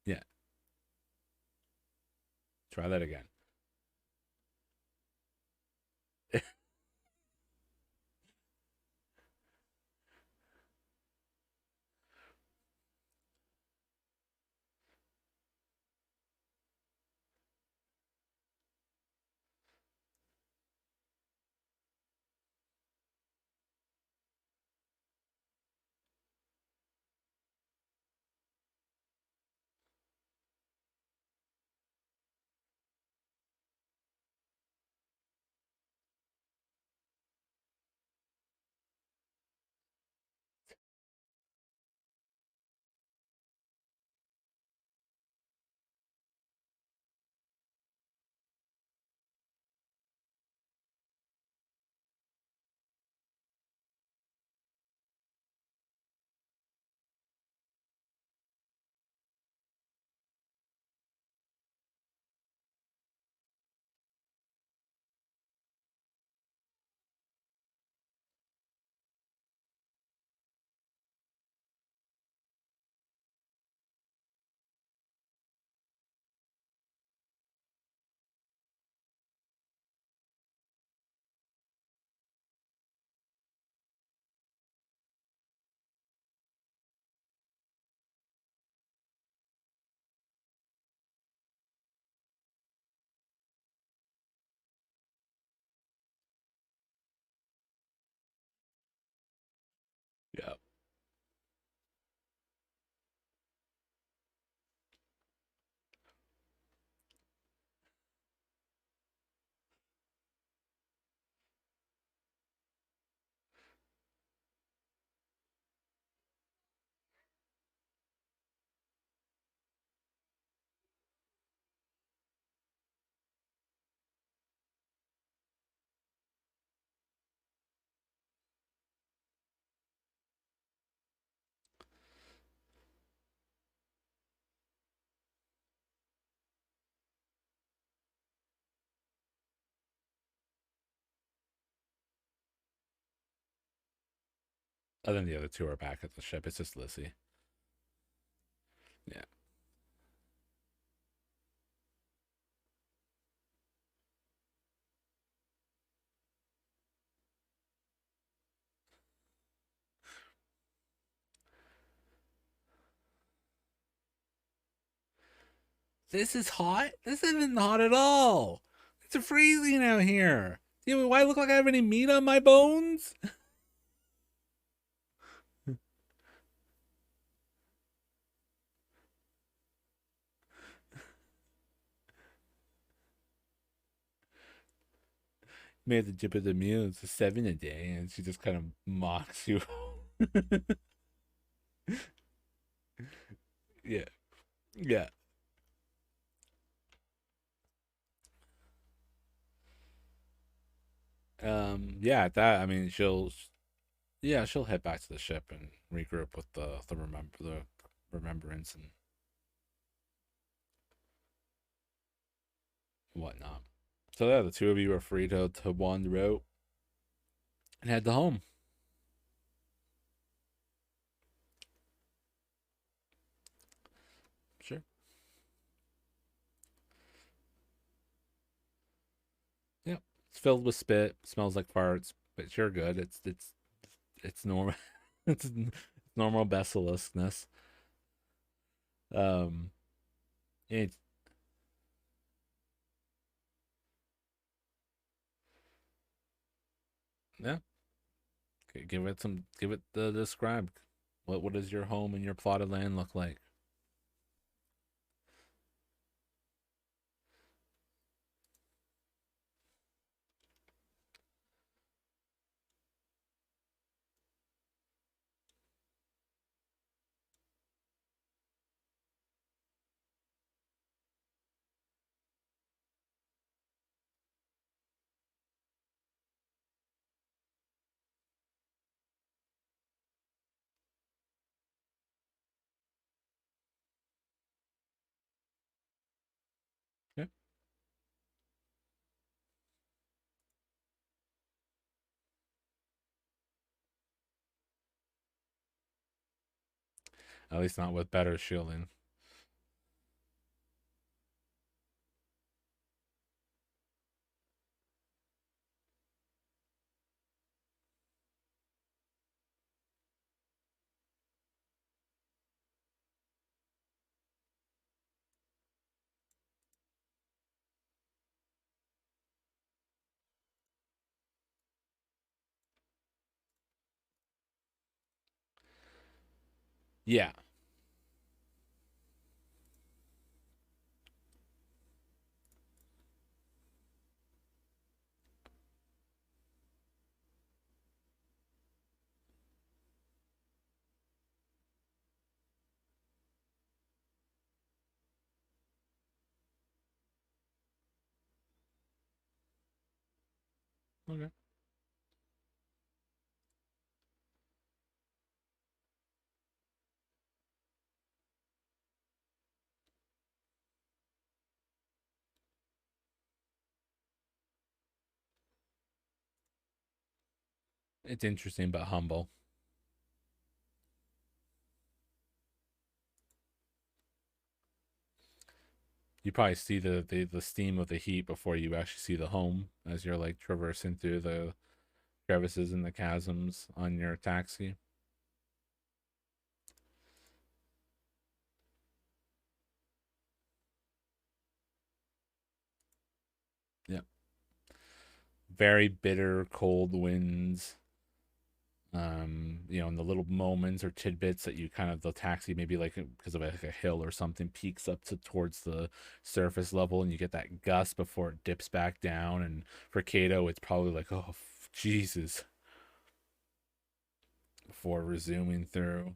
Yeah. Try that again. And then the other two are back at the ship. It's just Lizzie. Yeah. This is hot. This isn't hot at all. It's freezing out here. Yeah, why look like I have any meat on my bones? Made the dip of the meal. It's a 7 a day, and she just kind of mocks you. Yeah, yeah, yeah. That I mean, she'll head back to the ship and regroup with the remembrance and whatnot. So yeah, the two of you are free to wander out and head to home. Sure. Yeah. It's filled with spit. Smells like farts, but you're good. It's normal. it's normal basiliskness. Um. It's yeah. Give it some. Give it the describe. What does your home and your plotted land look like? Yeah. At least not with better shielding. Yeah. Okay. It's interesting but humble. You probably see the steam of the heat before you actually see the home as you're like traversing through the crevices and the chasms on your taxi. Yeah. Very bitter, cold winds. In the little moments or tidbits that you kind of the taxi maybe like because of like a hill or something peaks up to towards the surface level and you get that gust before it dips back down. And for Kato, it's probably like, oh, Jesus, before resuming through.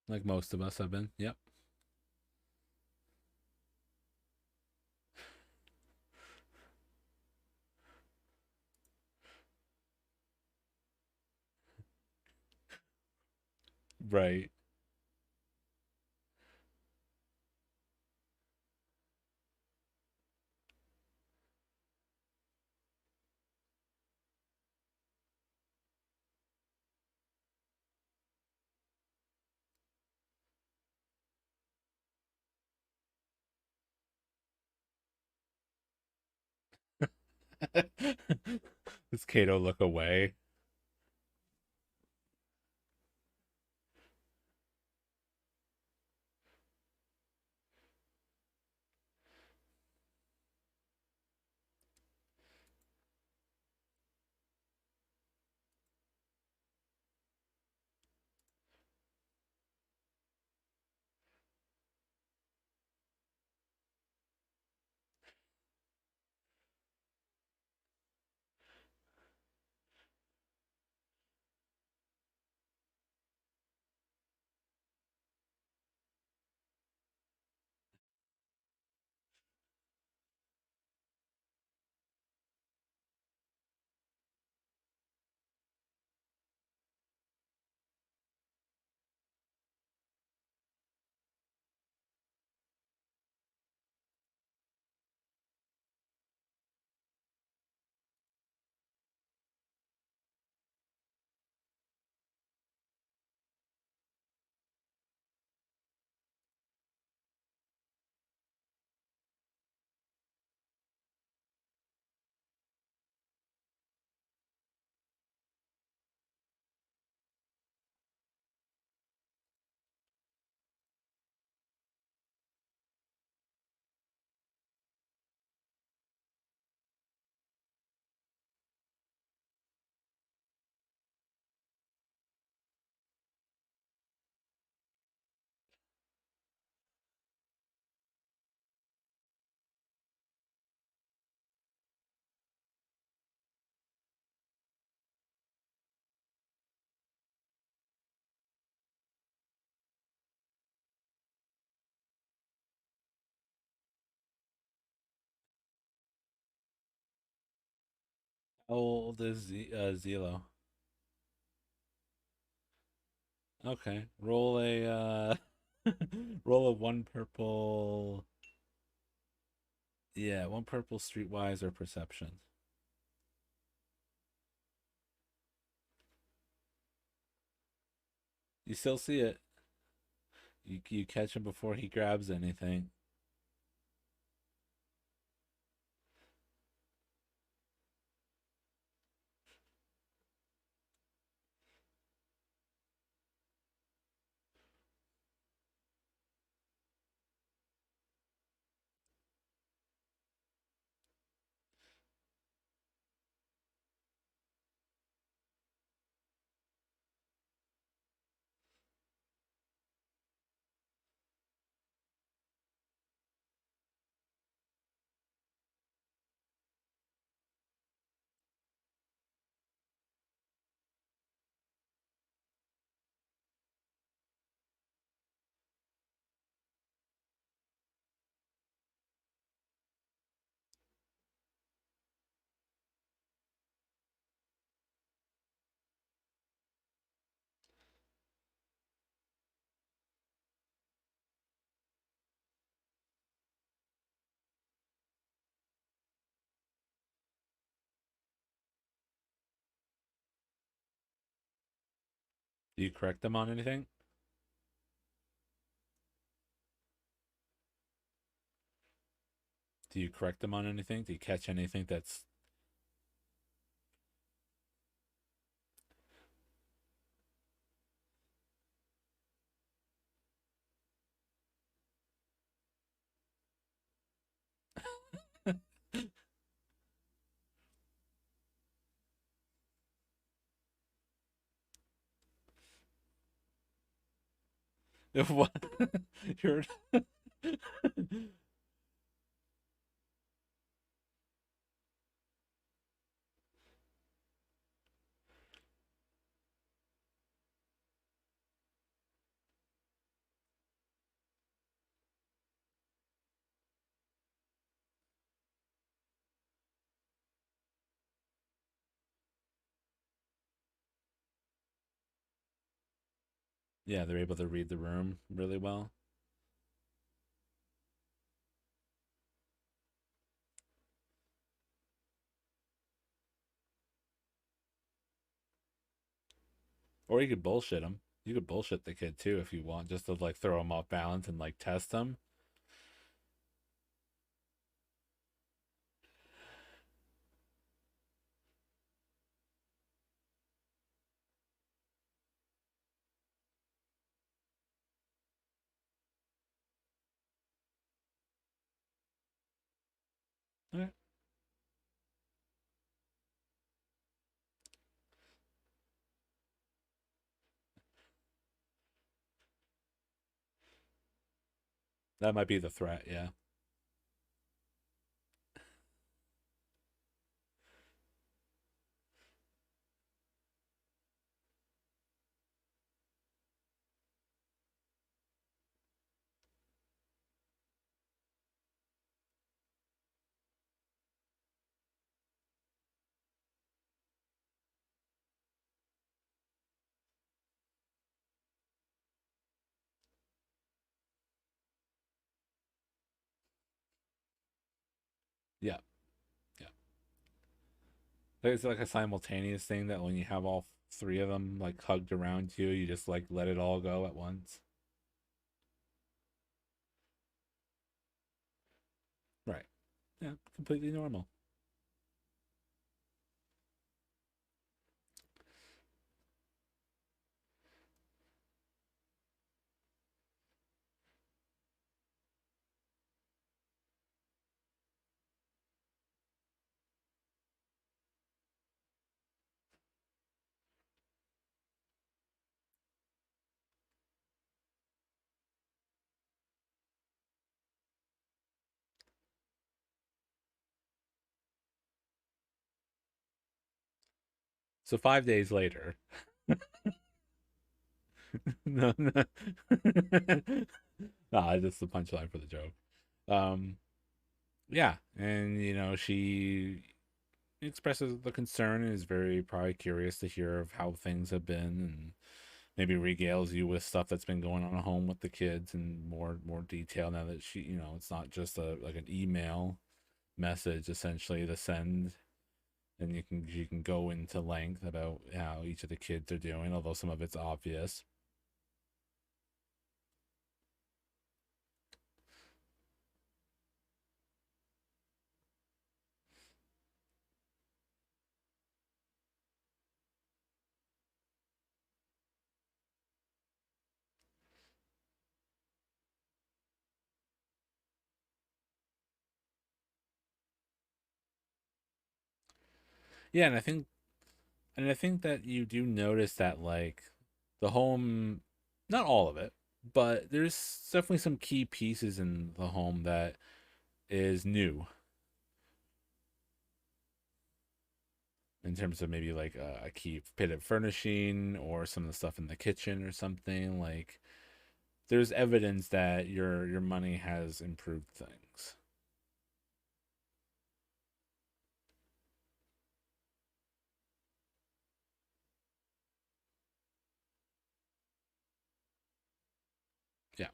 like most of us have been. Yep. Right. Does Kato look away? How old is Zelo? Okay, roll a roll a one purple. Yeah, one purple streetwise or perception. You still see it. You catch him before he grabs anything. Do you correct them on anything? Do you correct them on anything? Do you catch anything that's what? You're Yeah, they're able to read the room really well. Or you could bullshit them. You could bullshit the kid too if you want, just to like throw him off balance and like test him. Okay. That might be the threat. Yeah. Yeah. Yeah. It's like a simultaneous thing that when you have all three of them like hugged around you, you just like let it all go at once. Right. Yeah. Completely normal. So 5 days later. No, no. Nah, just the punchline for the joke. Um, yeah, and she expresses the concern and is very probably curious to hear of how things have been, and maybe regales you with stuff that's been going on at home with the kids in more detail now that it's not just a like an email message essentially to send, and you can go into length about how each of the kids are doing, although some of it's obvious. Yeah, and I think that you do notice that like the home, not all of it, but there's definitely some key pieces in the home that is new in terms of maybe like a key bit of furnishing or some of the stuff in the kitchen or something. Like there's evidence that your money has improved things. Yeah,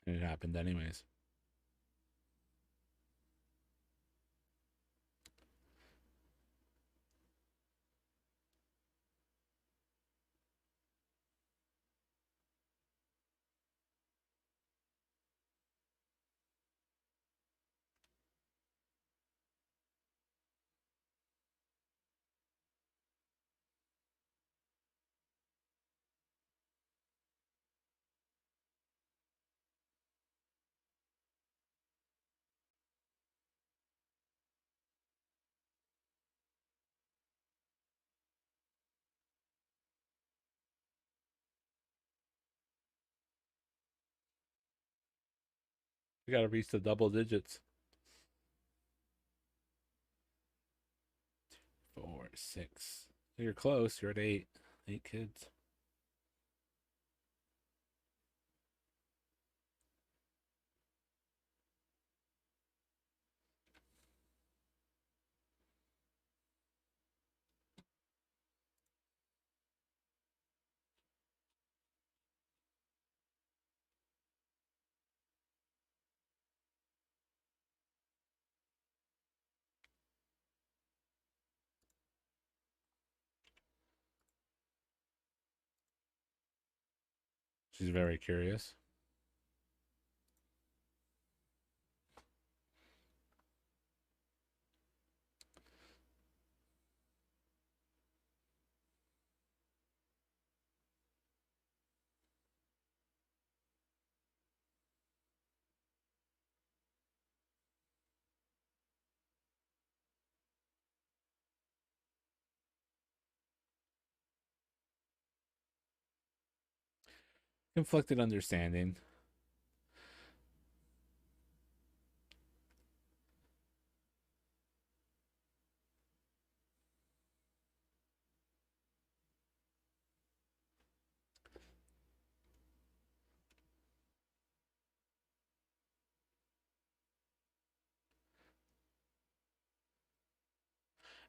it happened anyways. We gotta reach the double digits. 4, 6. You're close. You're at 8. 8 kids. She's very curious. Conflicted understanding.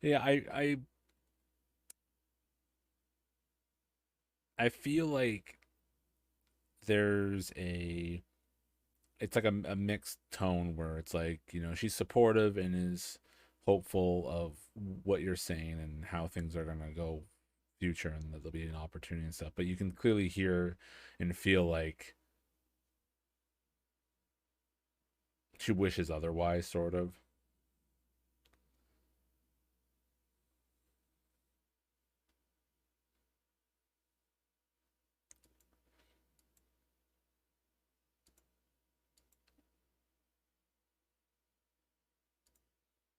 Yeah, I feel like there's a it's like a mixed tone where it's like, she's supportive and is hopeful of what you're saying and how things are going to go future and that there'll be an opportunity and stuff, but you can clearly hear and feel like she wishes otherwise, sort of.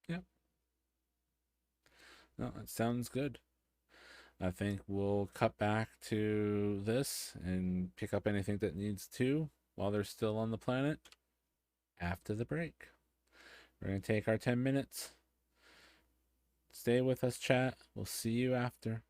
Yeah, no, it sounds good. I think we'll cut back to this and pick up anything that needs to while they're still on the planet after the break. We're going to take our 10 minutes. Stay with us, chat. We'll see you after.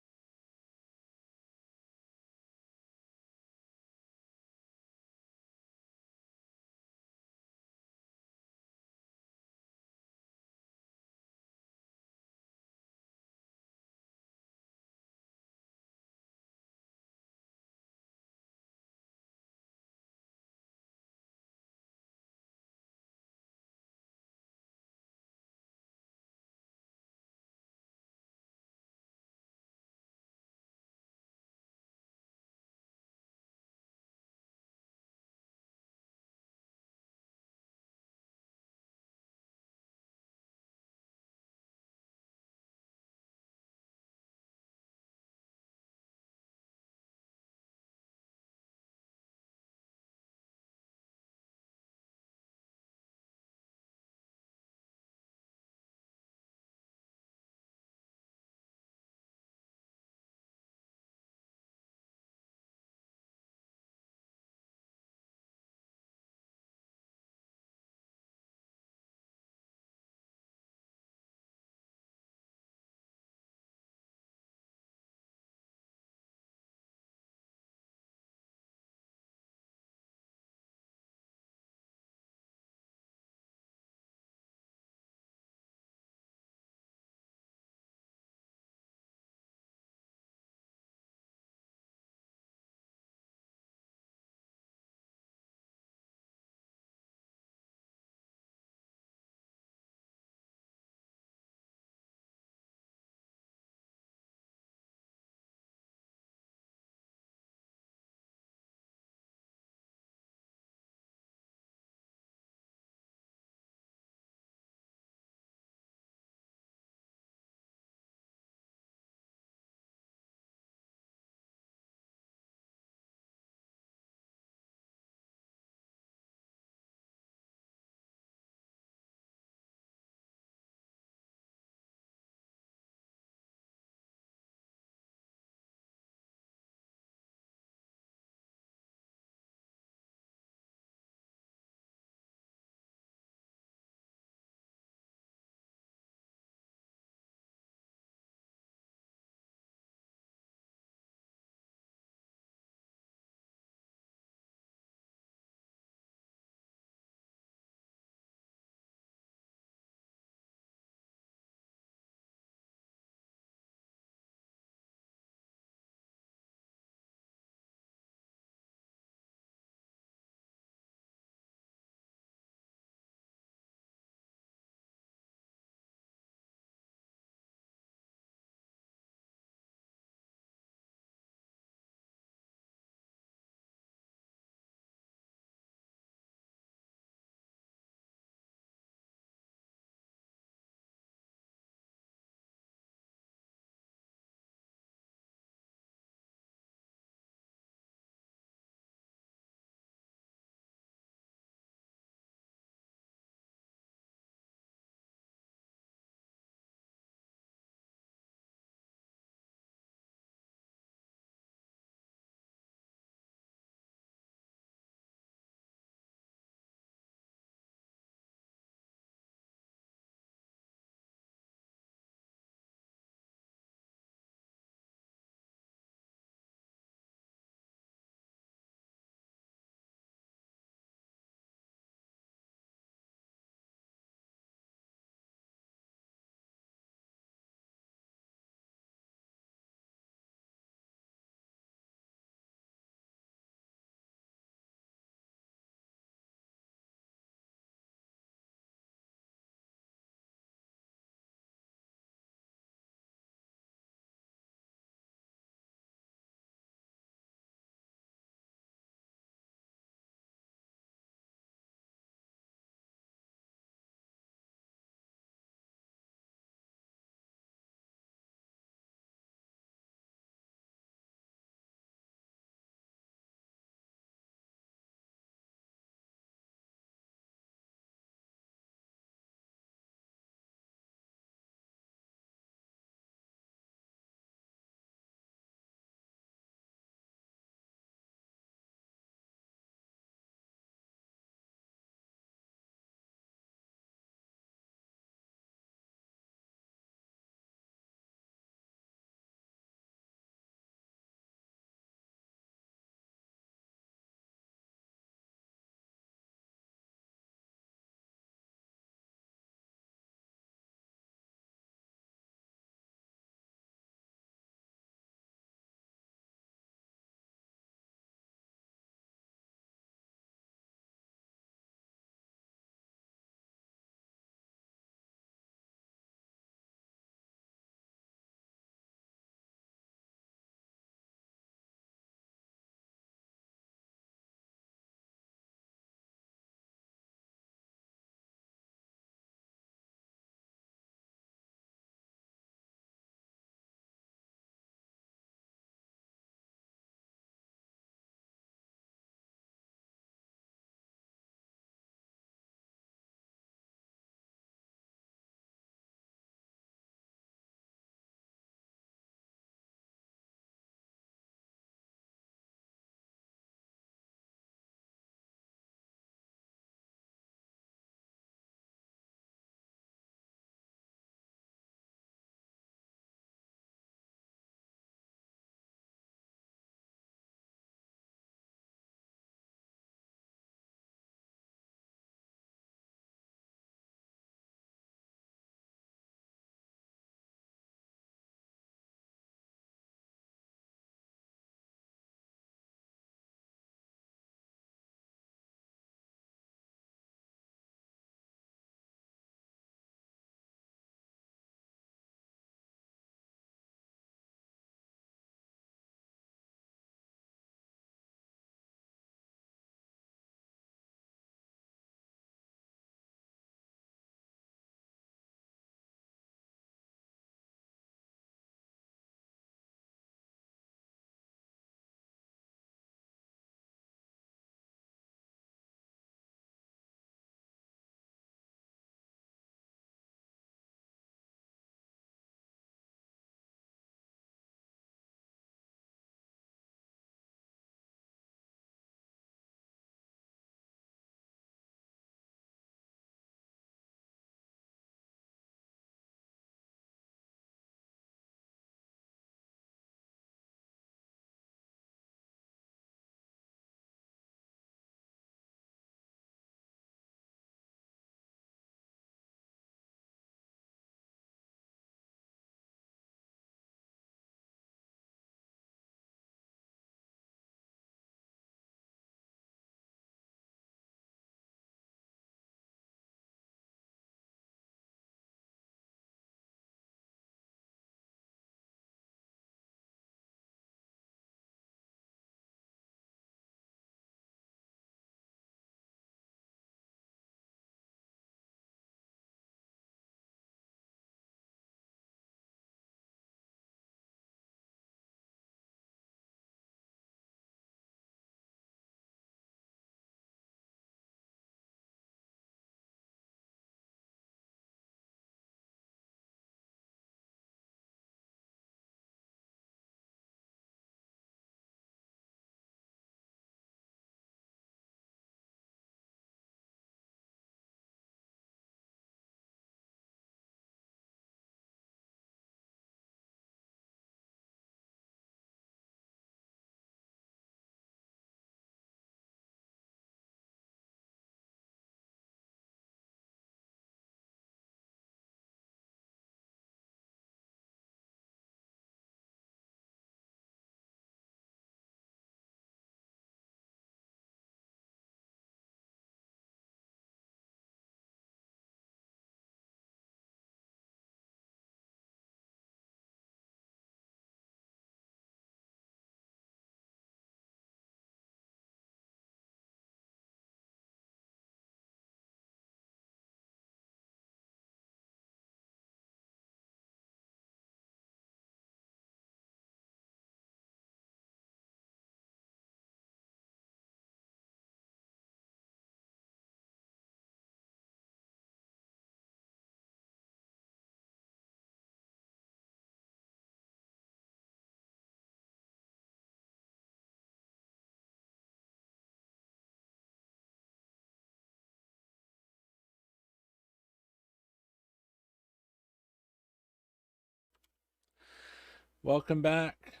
Welcome back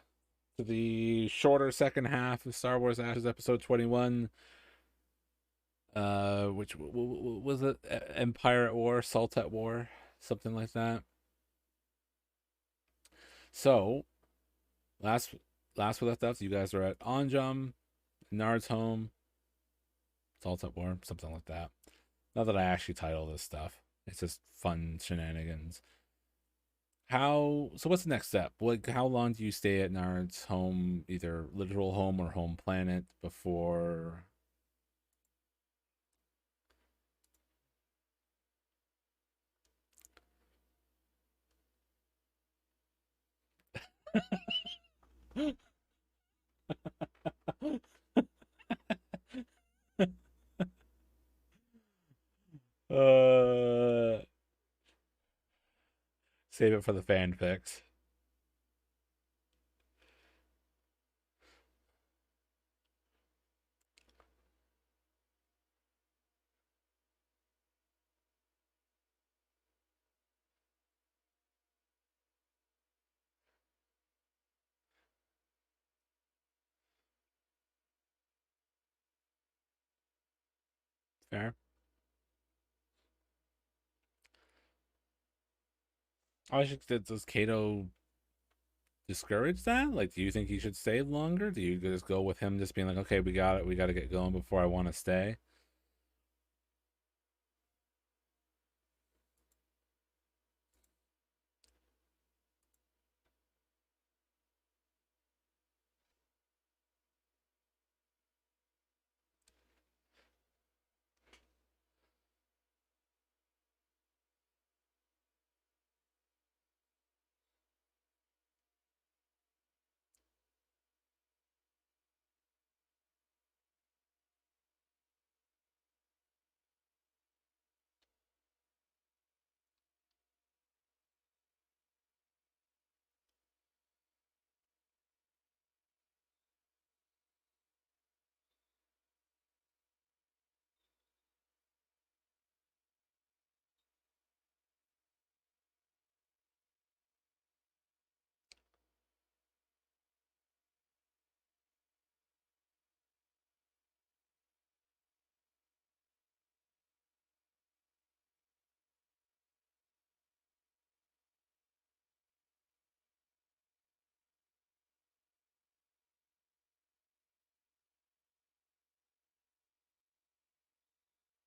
to the shorter second half of Star Wars Ashes episode 21. Which was it? Empire at War, Salt at War, something like that. So, last last we left off, you guys are at Ojom, Nard's home, Salt at War, something like that. Not that I actually title this stuff. It's just fun shenanigans. So what's the next step? Like, how long do you stay at Nard's home, either literal home or home planet, before? uh, Save it for the fanfics. Fair. I should. Does Kato discourage that? Like, do you think he should stay longer? Do you just go with him, just being like, okay, we got it, we got to get going before I want to stay?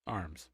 Arms.